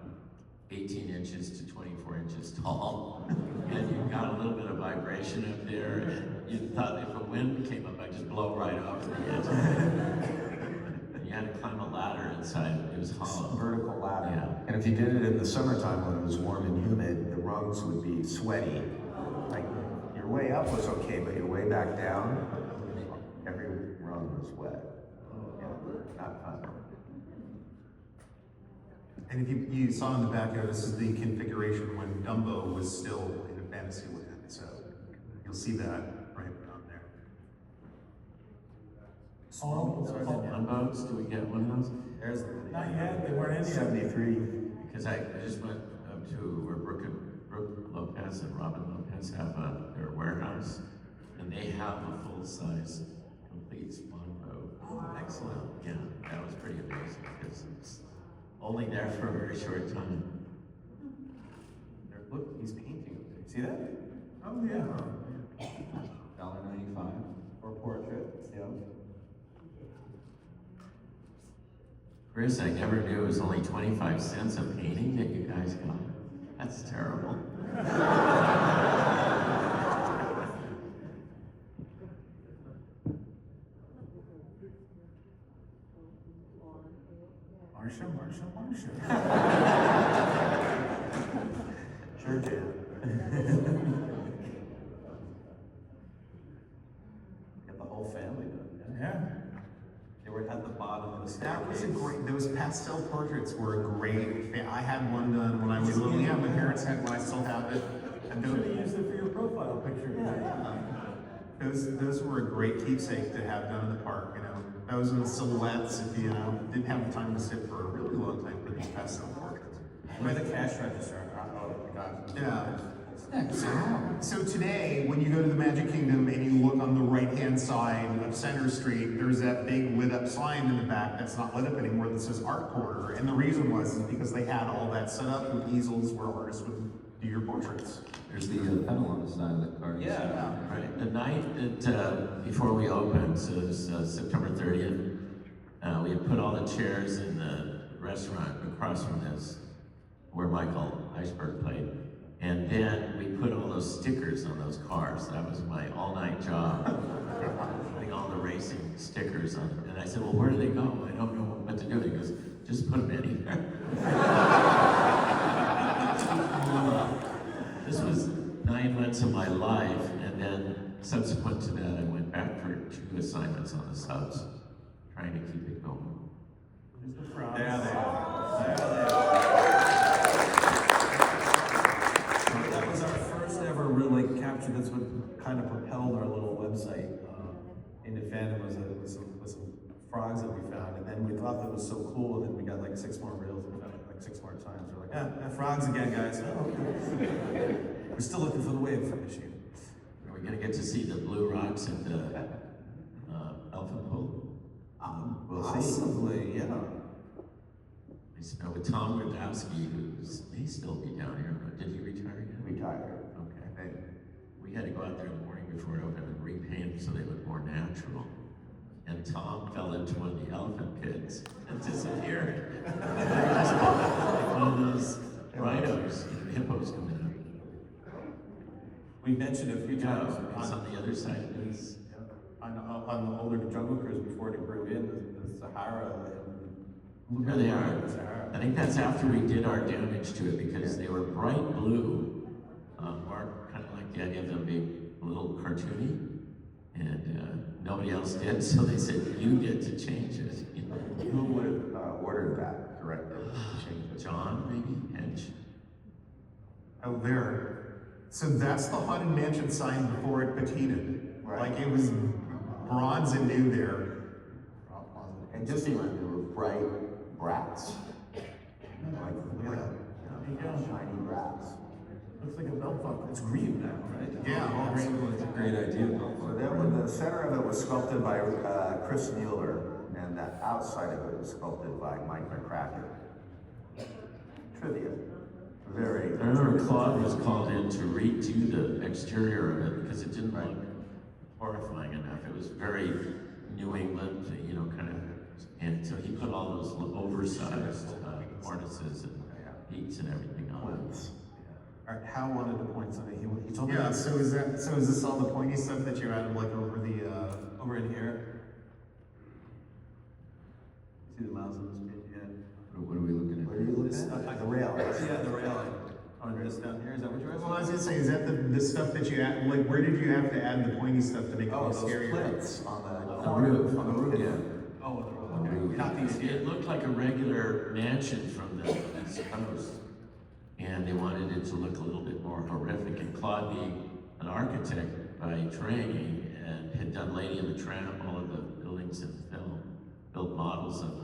18 inches to 24 inches tall. And you got a little bit of vibration up there, and you thought if a wind came up, I'd just blow right off the edge. And you had to climb a ladder inside, it was hollow. Vertical ladder. Yeah. And if you did it in the summertime when it was warm and humid, the rungs would be sweaty. Like, your way up was okay, but your way back down, every rung was wet. Yeah, not fun. And if you saw in the back here, this is the configuration when Dumbo was still in Fantasyland. So you'll see that right on there. On boats, do we get one of those? There's Not yet, they weren't in yet. 73. Because I just went up to where Brooke Lopez and Robin Lopez have their warehouse, and they have a full-size, complete spawn boat. Oh, excellent. Yeah, that was pretty amazing because it's only there for a very short time. There, look, he's painting. See that? Oh, yeah. $1.95. Or portrait. Yeah. Chris, I never knew it was only 25 cents a painting that you guys got. That's terrible. Marsha. Sure did. were at the bottom of the That was a staircase. great, those pastel portraits were a great, I had one done when I was little, yeah, my parents had one, I still have it. And Should those, have used it for your profile picture. those were a great keepsake to have done in the park, you know. Those in the silhouettes, if you know, didn't have the time to sit for a really long time for these pastel portraits. Where the cash register? Oh my God. Yeah. So today, when you go to the Magic Kingdom and you look on the right-hand side of Center Street, there's that big lit-up sign in the back that's not lit up anymore that says Art Corner. And the reason is because they had all that set up with easels where artists would do your portraits. There's the pedal on the side of the car. Yeah. Right, the night that, before we opened, so it was September 30th, we had put all the chairs in the restaurant across from this, where Michael Iceberg played. And then we put all those stickers on those cars. That was my all-night job, putting all the racing stickers on them. And I said, well, where do they go? I don't know what to do. He goes, just put them anywhere. This was 9 months of my life, and then subsequent to that, I went back for 2 assignments on the subs, trying to keep it going. There they are. There they are. That was our first ever really capture. That's what kind of propelled our little website into fandom was some frogs that we found. And then we thought that was so cool that we got like 6 more reels and found it like 6 more times. We're like, frogs again, guys. Oh, okay. We're still looking for the wave machine. Are we gonna get to see the blue rocks at the Elephant Pool? We'll possibly, yeah. I spent with Tom Rudowski, who may still be down here, but did he retire yet? Retired. Okay. We had to go out there in the morning before it opened and repaint so they look more natural. And Tom fell into one of the elephant pits and disappeared. Like one of those rhinos, hippos coming out. We mentioned a few times It's on the other side of this. on the older Jungle Cruise before it grew in the Sahara. Here they are. I think that's after we did our damage to it because they were bright blue. Mark kind of liked the idea of them being a little cartoony, and nobody else did, so they said, you get to change it. Who would have ordered that directive to change it? John, maybe? Hedge? Oh, there. So that's the Haunted Mansion sign before it patinaed. Right. Like it was bronze and new there. And Disneyland, there were bright brats. Like shiny brats. Looks like a belt buckle. It's green now, right? Yeah, all green. It's a great idea. So then the center of it was sculpted by Chris Mueller, and the outside of it was sculpted by Mike McCracken. Trivia. Very. I remember Claude was called in to redo the exterior of it because it didn't look horrifying enough. It was very New England, you know, kind of, and so he put all those oversized harnesses and heats and everything on it. All right, Hal wanted to point something. He told me. Yeah, so is this all the pointy stuff that you added like over in here. See the mouse on this page? Yeah. What are we looking at? Where are you looking at? The rail. Yeah, the railing. On this down here. Is that what you're Well, I was asking? gonna say, is that the stuff that you add, like where did you have to add the pointy stuff to make it more Those scarier? plates on the The roof. On the roof. Yeah. Oh, okay. Not these here. It looked like a regular mansion from the East Coast, and they wanted it to look a little bit more horrific. And Claude, being an architect by training, and had done Lady and the Tramp, all of the buildings in the film, built models of them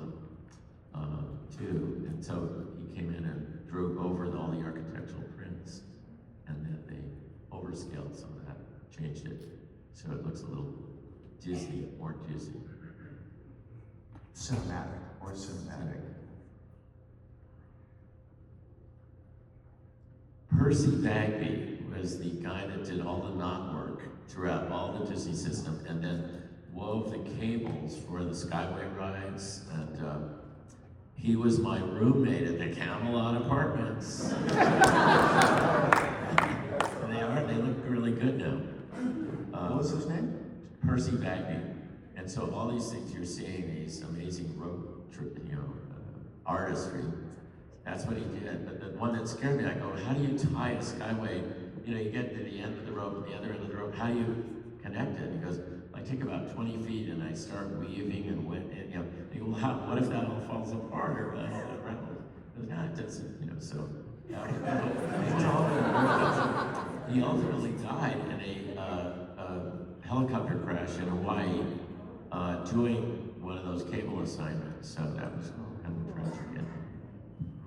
too. And so he came in and drew over all the architectural prints, and then they overscaled some of that, changed it so it looks a little Disney, more Disney. Cinematic, or cinematic. Percy Bagby was the guy that did all the knot work throughout all the Disney system and then wove the cables for the Skyway rides. And he was my roommate at the Camelot Apartments. They look really good now. What was his name? Percy Bagby. And so all these things you're seeing, these amazing road trip, artistry, that's what he did. But the one that scared me, I go, how do you tie a Skyway? You know, you get to the end of the rope, the other end of the rope, how do you connect it? He goes, I take about 20 feet and I start weaving and what if that all falls apart or no, it doesn't, you know, so. He ultimately died in a helicopter crash in Hawaii doing one of those cable assignments, so that was kind of tragic.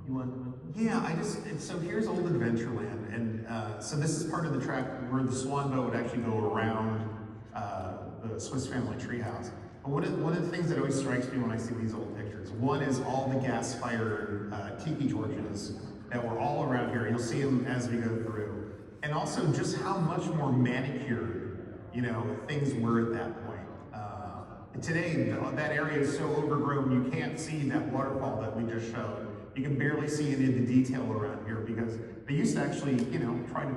You want to? Yeah, so here's Old Adventureland, and so this is part of the track where the Swan Boat would actually go around the Swiss Family Treehouse. But one of the things that always strikes me when I see these old pictures, one is all the gas-fired tiki torches that were all around here. You'll see them as we go through. And also just how much more manicured, you know, things were at that point. Today, that area is so overgrown, you can't see that waterfall that we just showed. You can barely see any of the detail around here because they used to actually, you know, try to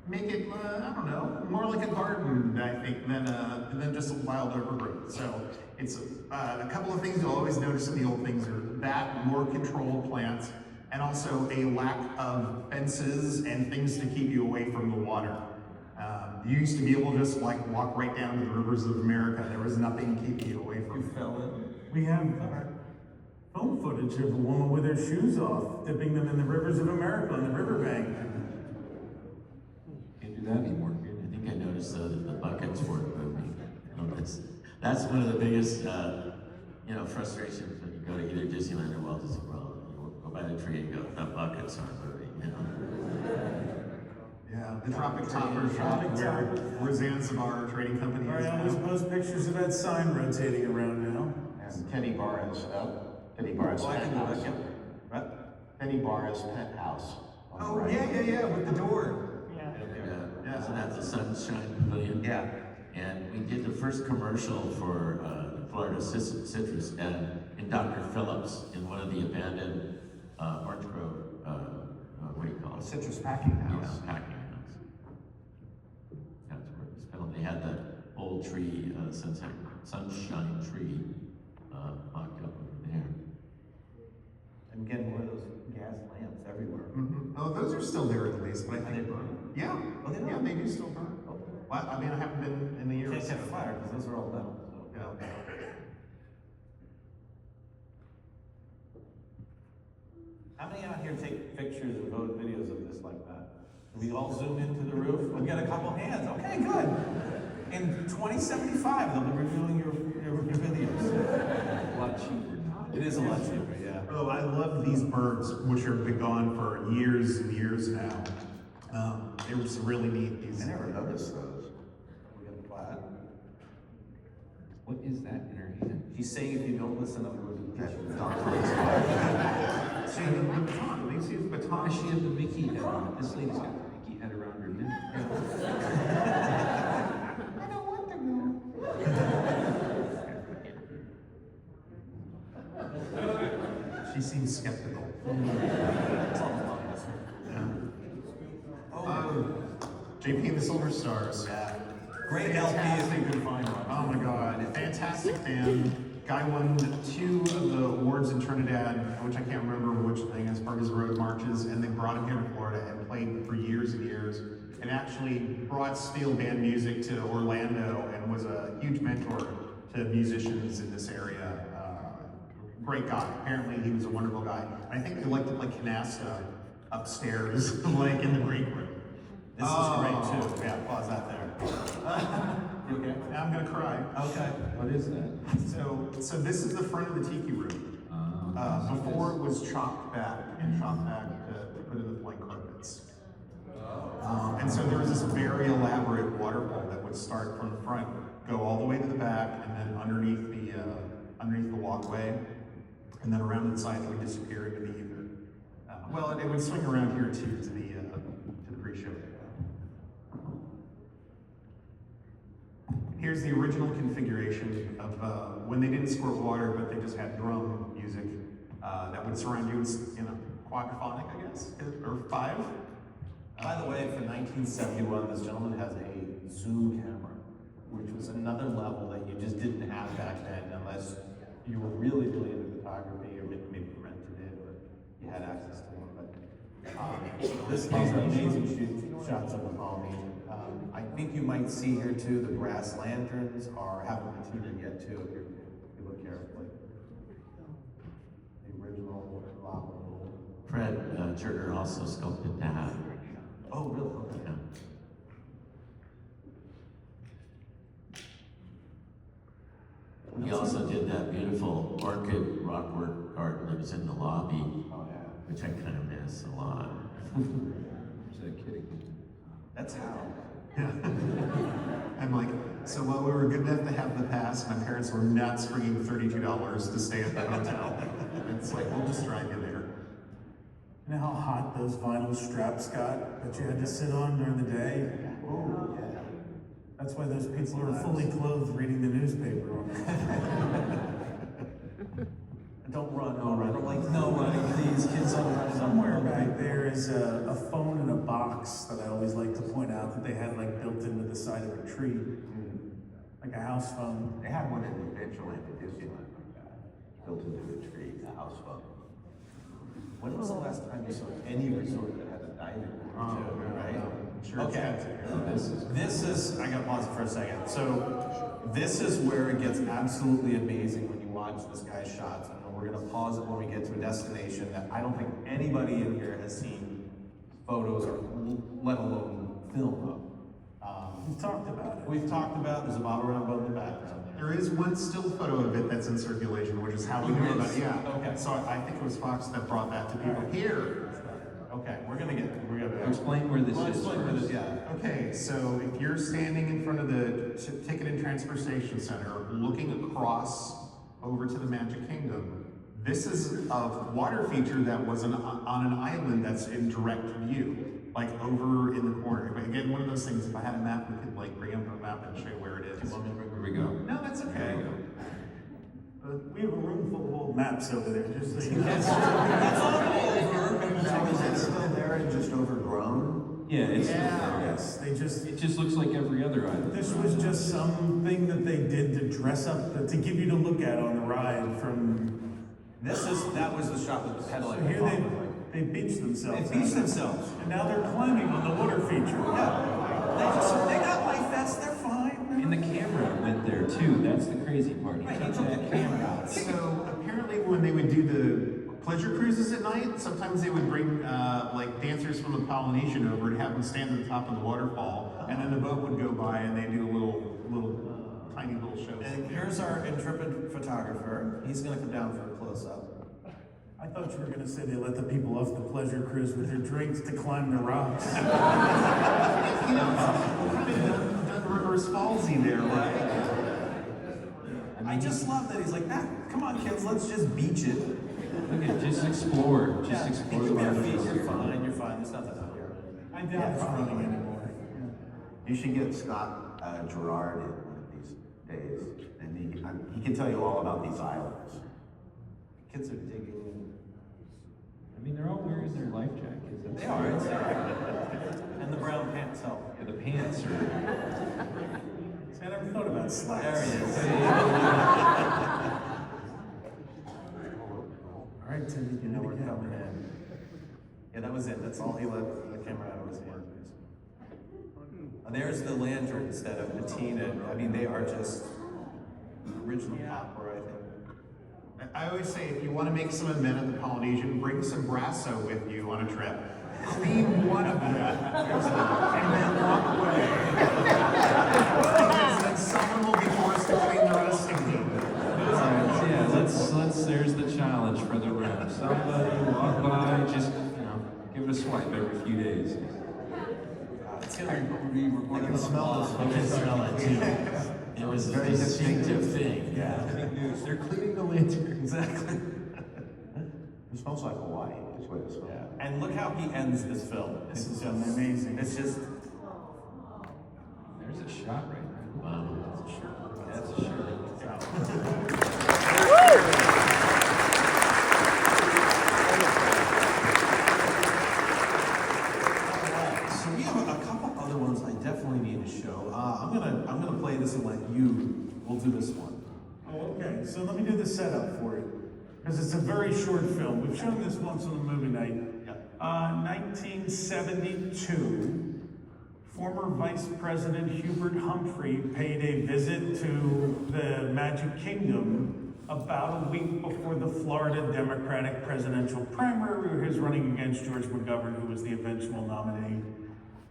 make it, I don't know, more like a garden, I think, than just a wild overgrowth. So it's a couple of things you'll always notice in the old things are that, more controlled plants, and also a lack of fences and things to keep you away from the water. You used to be able to just like walk right down to the rivers of America. There was nothing keeping you away from it. fell in. We have film footage of a woman with her shoes off, dipping them in the rivers of America on the riverbank. Can't do that anymore. I think I noticed the buckets weren't moving. You know, that's one of the biggest, you know, frustrations when you go to either Disneyland or Walt Disney World. You go by the tree and go, the buckets aren't moving, you know. Yeah, the Tropic Topper shop where Zanzibar Trading Company is. I always post pictures of that sign rotating around now. And Teddy Barra's penthouse. Teddy Barra's penthouse. on the Oh, right. yeah, with the door. Yeah. Isn't that the Sunshine Pavilion? Yeah. And we did the first commercial for Florida Citrus and Dr. Phillips in one of the abandoned Orange Grove, what do you call it? Citrus Packing House. Yeah, packing house. That's where it was filmed. They had the old tree, sunshine tree, mocked up over there. I'm getting one of those gas lamps everywhere. Oh, those are still there at least, but I think They burn? Yeah, Oh, they do? yeah, they do still burn. Well, I mean, I haven't been in the You years. can't catch fire because those are all metal. So. Yeah. How many out here take pictures and photo videos of this like that? We all zoom into the roof. We've got a couple hands. Okay, good. In 2075, they'll be reviewing your videos. A lot cheaper now. It is a lot cheaper, yeah. Oh, I love these birds, which have been gone for years and years now. They were really neat. These. I never noticed those. We got a plaid. What is that in her hand? She's saying if you don't listen, I'm going to That's get you. See, the baton. They see the baton. She has the Mickey head on it. This lady's got the Mickey head around her neck. I don't want to go. She seems skeptical. JP and the Silver Stars. Yeah. Great LP if you can find one. Oh my God, fantastic band. Guy won 2 of the awards in Trinidad, which I can't remember which thing, as part of his road marches, and they brought him here to Florida and played for years and years, and actually brought steel band music to Orlando and was a huge mentor to musicians in this area. Great guy. Apparently he was a wonderful guy. I think they like to play canasta upstairs, like in the break room. This is great too. Yeah, pause that there. You okay? I'm gonna cry. Okay. What is that? So this is the front of the tiki room. Before it was chopped back to put in the flank carpets. And so there was this very elaborate waterfall that would start from the front, go all the way to the back, and then underneath the walkway, and then around the side it would disappear into the ether. Well, it would swing around here too to the pre-show. Here's the original configuration of when they didn't squirt water, but they just had drum music that would surround you in a quadraphonic, I guess, or 5. By the way, for 1971, this gentleman has a zoom camera, which was another level that you just didn't have back then, unless you were really, really into photography, or maybe you rented it, or you had access to one. But these are amazing shots of the Polynesian. I think you might see here too, the brass lanterns haven't been tuned yet too, if you look carefully. Turner also sculpted that. Oh, really? Okay. Yeah. He also did that beautiful orchid rockwork garden that was in the lobby, which I kind of miss a lot. Is that kidding? That's how. Yeah. I'm like, so while we were good enough to have the pass, my parents were nuts bringing $32 to stay at the hotel. It's like, we'll just drive you there. You know how hot those vinyl straps got that you had to sit on during the day? Oh, yeah. That's why those people are fully clothed reading the newspaper. Don't run. I don't like no running, please. Kids don't run. Somewhere back there is a phone in a box that I always like to point out that they had like built into the side of a tree. Like a house phone. They had one in Adventureland at Disneyland like that, built into a tree, a house phone. When was the last time you saw any resort that had a diving board too, right? Sure. Okay. This is I gotta pause it for a second. So this is where it gets absolutely amazing when you watch this guy's shots. And we're gonna pause it when we get to a destination that I don't think anybody in here has seen photos or let alone film of. We've talked about it. We've talked about, there's a bobble around boat in the background there. There is one still photo of it that's in circulation, which is how we know about it. Yeah. Okay. So I think it was Fox that brought that to people. Here. Okay, we're gonna Explain where this is explain where this, first. yeah. Okay, so if you're standing in front of the Ticket and Transportation Center, looking across over to the Magic Kingdom, this is a water feature that was on an island that's in direct view, like over in the corner. Again, one of those things, if I had a map, we could like bring up a map and show you where it is. Here we go. No, that's okay. There we go. We have a room full of old maps over there, just so you know. That's all it's still there and just overgrown. Yeah, it's Yes, it just looks like every other island. this was just something that they did to dress up, to give you to look at on the ride from, That was the shot with the pedaling. so here they beached themselves. They beached themselves. And now they're climbing on the water feature. Yeah. They got life vests, they're fine. And the camera went there too. That's the crazy part. He took that camera out. So apparently when they would do the pleasure cruises at night, sometimes they would bring like dancers from the Polynesian over and have them stand at the top of the waterfall, and then the boat would go by and they do a little tiny little show. And here's our intrepid photographer. He's gonna come down for a close-up. I thought you were gonna say they let the people off the pleasure cruise with their drinks to climb the rocks. You know, kind of done reverse fallsy there, right? I just love that he's like, come on kids, let's just beach it. Look at just explore. Just explore the Your water. feet, you're fine, there's nothing out here. I doubt it's running anymore. You should get Scott Gerard in one of these days, and he can tell you all about these islands. Kids are digging in. I mean, they're all wearing their life jackets. That's They are, and the brown pants help. Yeah, the pants are. See, I never thought about slacks. There he is. All right, Tim, you know We're coming in. Yeah, that was it. That's all he let the camera out of his hand. There's the lantern instead of patina. I mean, they are just original opera, I think. I always say if you want to make some men at the Polynesian, bring some Brasso with you on a trip. Clean one of them, and then walk away. Because then someone will be forced to clean the rest of them. Yeah, let's. There's the challenge for the room. Somebody walk by, just give it a swipe every few days. It's gonna be recorded. I can smell this. I can smell it too. It was a Very distinctive distinctive. thing. Yeah. They're cleaning the lantern. Exactly. It smells like Hawaii, is what it smells. Yeah. And look how he ends this film. This is amazing. It's just. There's a shot right there. Wow. That's a shirt. So we have a couple other ones I definitely need to show. I'm gonna play this and let you. We'll do this one. Oh, okay, so let me do the setup for it, because it's a very short film. We've shown this once on the movie night. 1972, former Vice President Hubert Humphrey paid a visit to the Magic Kingdom about a week before the Florida Democratic presidential primary, where he was running against George McGovern, who was the eventual nominee.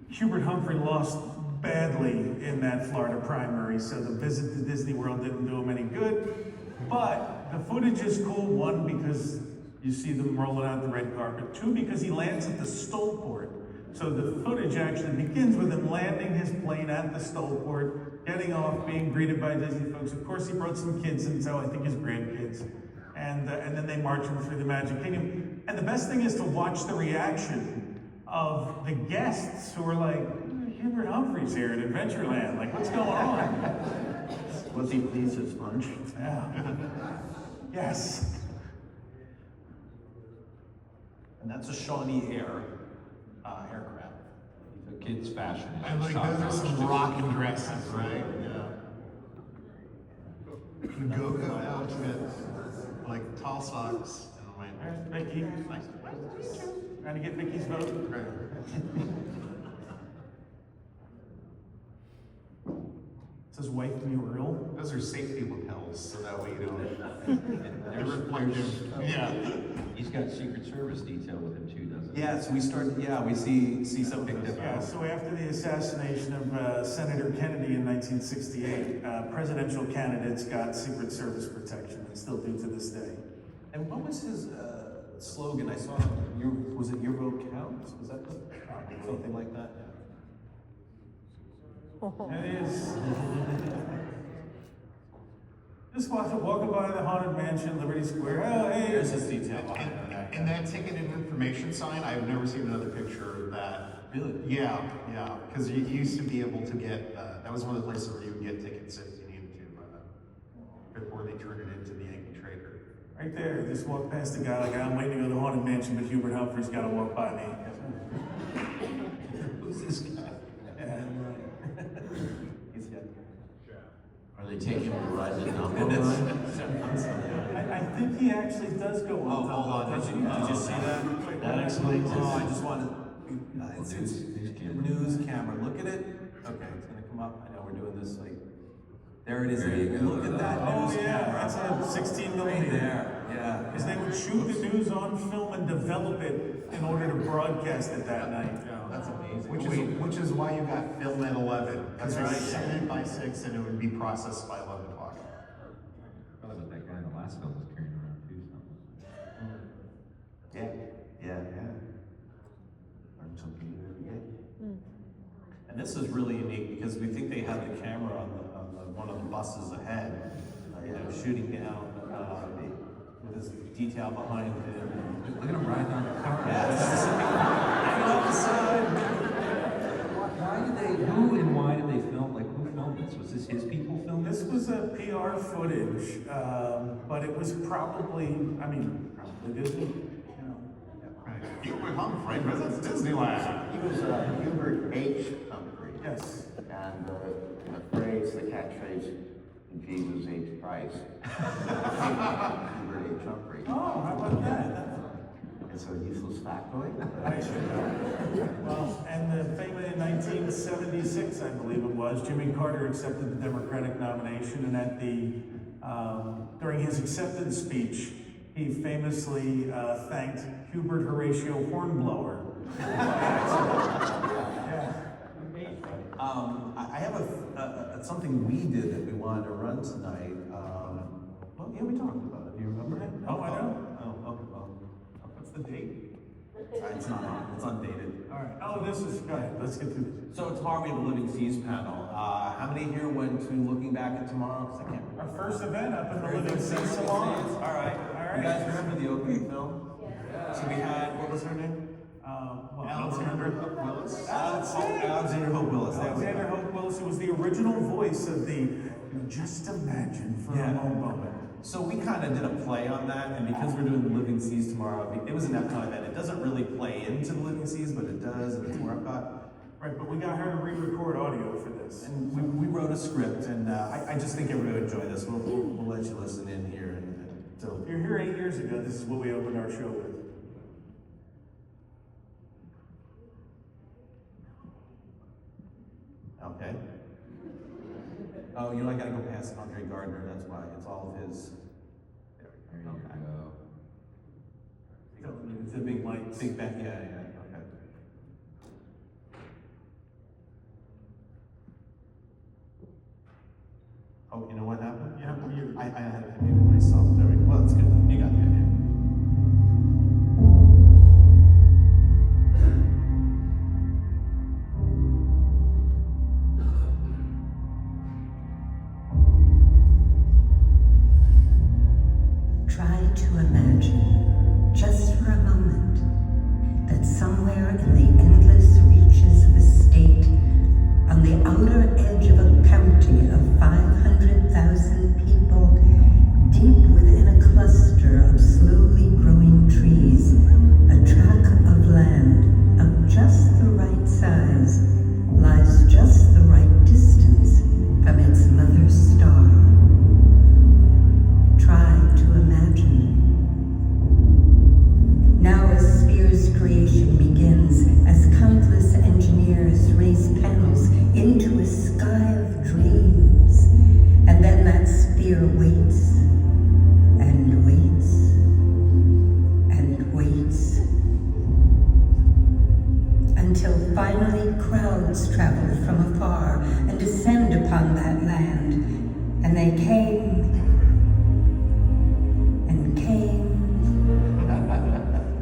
Hubert Humphrey lost badly in that Florida primary, so the visit to Disney World didn't do him any good. But the footage is cool, one, because you see them rolling out the red carpet. Two, because he lands at the Stolport. So the footage actually begins with him landing his plane at the Stolport, getting off, being greeted by Disney folks. Of course, he brought some kids in, so I think his grandkids. And then they march him through the Magic Kingdom. And the best thing is to watch the reaction of the guests who are like, Hubert Humphrey's here at Adventureland. Like, what's going on? Was he pleased with Sponge? Yeah. Yes. And that's a Shawnee Air aircraft. The kids' fashion. And like those are some rocking dresses, right? Yeah. Go-go outfits, like tall socks. There's Mickey. Nice. Trying to get Mickey's vote. It says wife mural. Those are safety lapels, so that way you don't. They're reflective. Yeah. He's got Secret Service detail with him too, doesn't he? Yes, we see some picked up. Yeah, so after the assassination of Senator Kennedy in 1968, presidential candidates got Secret Service protection and still do to this day. And what was his slogan? I saw, was it your vote counts? Was that something like that? It is. Just walking by the Haunted Mansion, Liberty Square. Oh, hey, There's his detail. And that ticket and information sign, I've never seen another picture of that. Really? Yeah, because you used to be able to get, that was one of the places where you would get tickets if you needed to, before they turned it into the Yankee Trader. right there. Just walk past the guy like, I'm waiting to go to the Haunted Mansion, but Hubert Humphrey's got to walk by me. Who's this guy? Are they taking him to ride the Dumbo ride? I think he actually does go on. Oh, hold on. Did you see that? That explains it. Oh, I just wanted. News News camera. Look at it. Okay, it's gonna come up. I know we're doing this like. There it is. There you go. Look at that Oh news yeah, camera. that's a 16 Right millimeter. there. Yeah. Because they would shoot the news on film and develop it in order to broadcast it that night. That's amazing. Which is why you got film at 11. That's Because right. it's 7 by 6 and it would be processed by 11 o'clock. Probably what that guy in the last film was carrying around too. Yeah. Learn something new every day. And this is really unique because we think they had the camera on one of the buses ahead, shooting down with this detail behind him. Look at him riding on the car. Hanging off the side. Why did they? Who and why did they film? Like who filmed this? Was this his people filming This was a PR footage, but it was probably Disney. Hubert Humphrey, President's Disneyland. He was Hubert H. Humphrey. Yes. And the phrase, the catchphrase, Jesus H. Christ. Hubert H. Humphrey. Oh, how about that? It's a useless factoid. Well, and the famous in 1976, I believe it was, Jimmy Carter accepted the Democratic nomination, and at during his acceptance speech, he famously thanked Hubert Horatio Hornblower. I have something we did that we wanted to run tonight. Well, yeah, we talked about it. Do you remember it? Oh, I know. Oh, okay. Well, What's the date? it's not on. It's undated. All right. Oh, this is, go ahead, let's get through this. So tomorrow we have a Living Seas panel. How many here went to Looking Back at Tomorrow? Because I can't remember. Our first event up in the Living Seas Salon. All right. You guys remember the opening film? So we had, what was her name? Alexander Hook Willis. Alexander Hope Willis. There we go. Alexander Hope Willis, who was the original voice of the Just Imagine for a moment. So we kind of did a play on that, and because we're doing the Living Seas tomorrow, it was an Epcot event. It doesn't really play into the Living Seas, but it does, and it's more Epcot. Right, but we got her to re-record audio for this. And we wrote a script, and I just think everybody would enjoy this. We'll let you listen in here. So If you're here 8 years ago, this is what we opened our show with. Okay. Oh, I gotta go past Andre Gardner, that's why. It's all of his lights. Big bang, yeah, okay. Oh, you know what happened? You have to mute. I had to mute myself. There we go. Well, that's good. You got the idea. Try to imagine, just for a moment, that somewhere in the endless reaches of a state, on the outer edge of a county of 500,000 people, deep within a cluster of slowly growing trees, a tract of land of just the right size lies just the right distance from its mother star. Try to imagine. Now a sphere's creation begins as countless engineers raise panels into a sky of dreams. And then that sphere waits and waits and waits until finally crowds travel from afar and descend upon that land. And they came and came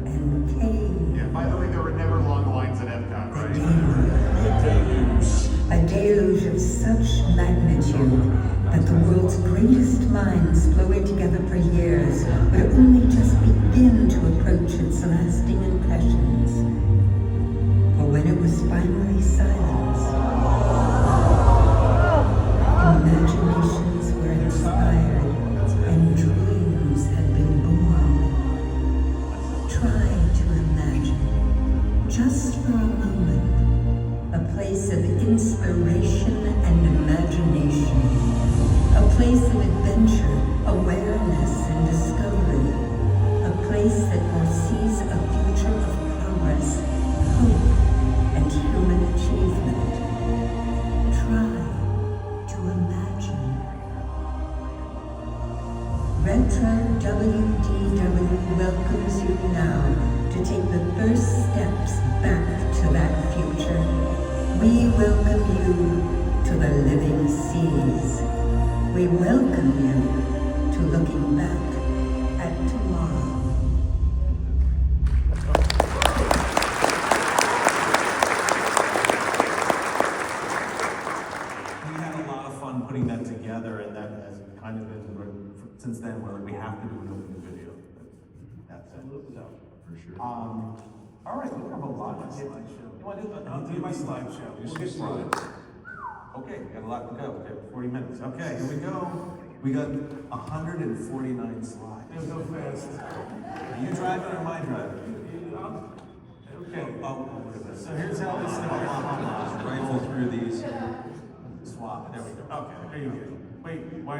and came. Yeah, by the way, there were never long lines at Epcot, right? A deluge of such magnitude that the world's greatest minds, flowing together for years, would only just begin to approach its lasting impressions. For when it was finally silenced, imaginations were inspired and dreams had been born. Try to imagine, just for a moment, a place of inspiration and imagination, a place of adventure, awareness, and discovery, a place that foresees a future of progress, hope, and human achievement. Try to imagine. Retro WDW welcomes you now to take the first steps back to that future. We welcome you to the living seas. We welcome you to looking back at tomorrow. We had a lot of fun putting that together, and that has kind of been, since then, we're like, we have to do an open video. That's it. So, For sure. all right, we have a lot of slideshow. You want to do I'll do my slideshow. We'll get slides. Okay, we got a lot to go. We got 40 minutes. Okay, here we go. We got 149 slides. It'll go fast. Are you driving or am I driving? Okay, so here's how we start. Rifle through these. Swap, there we go. Okay, there you go. Wait, why?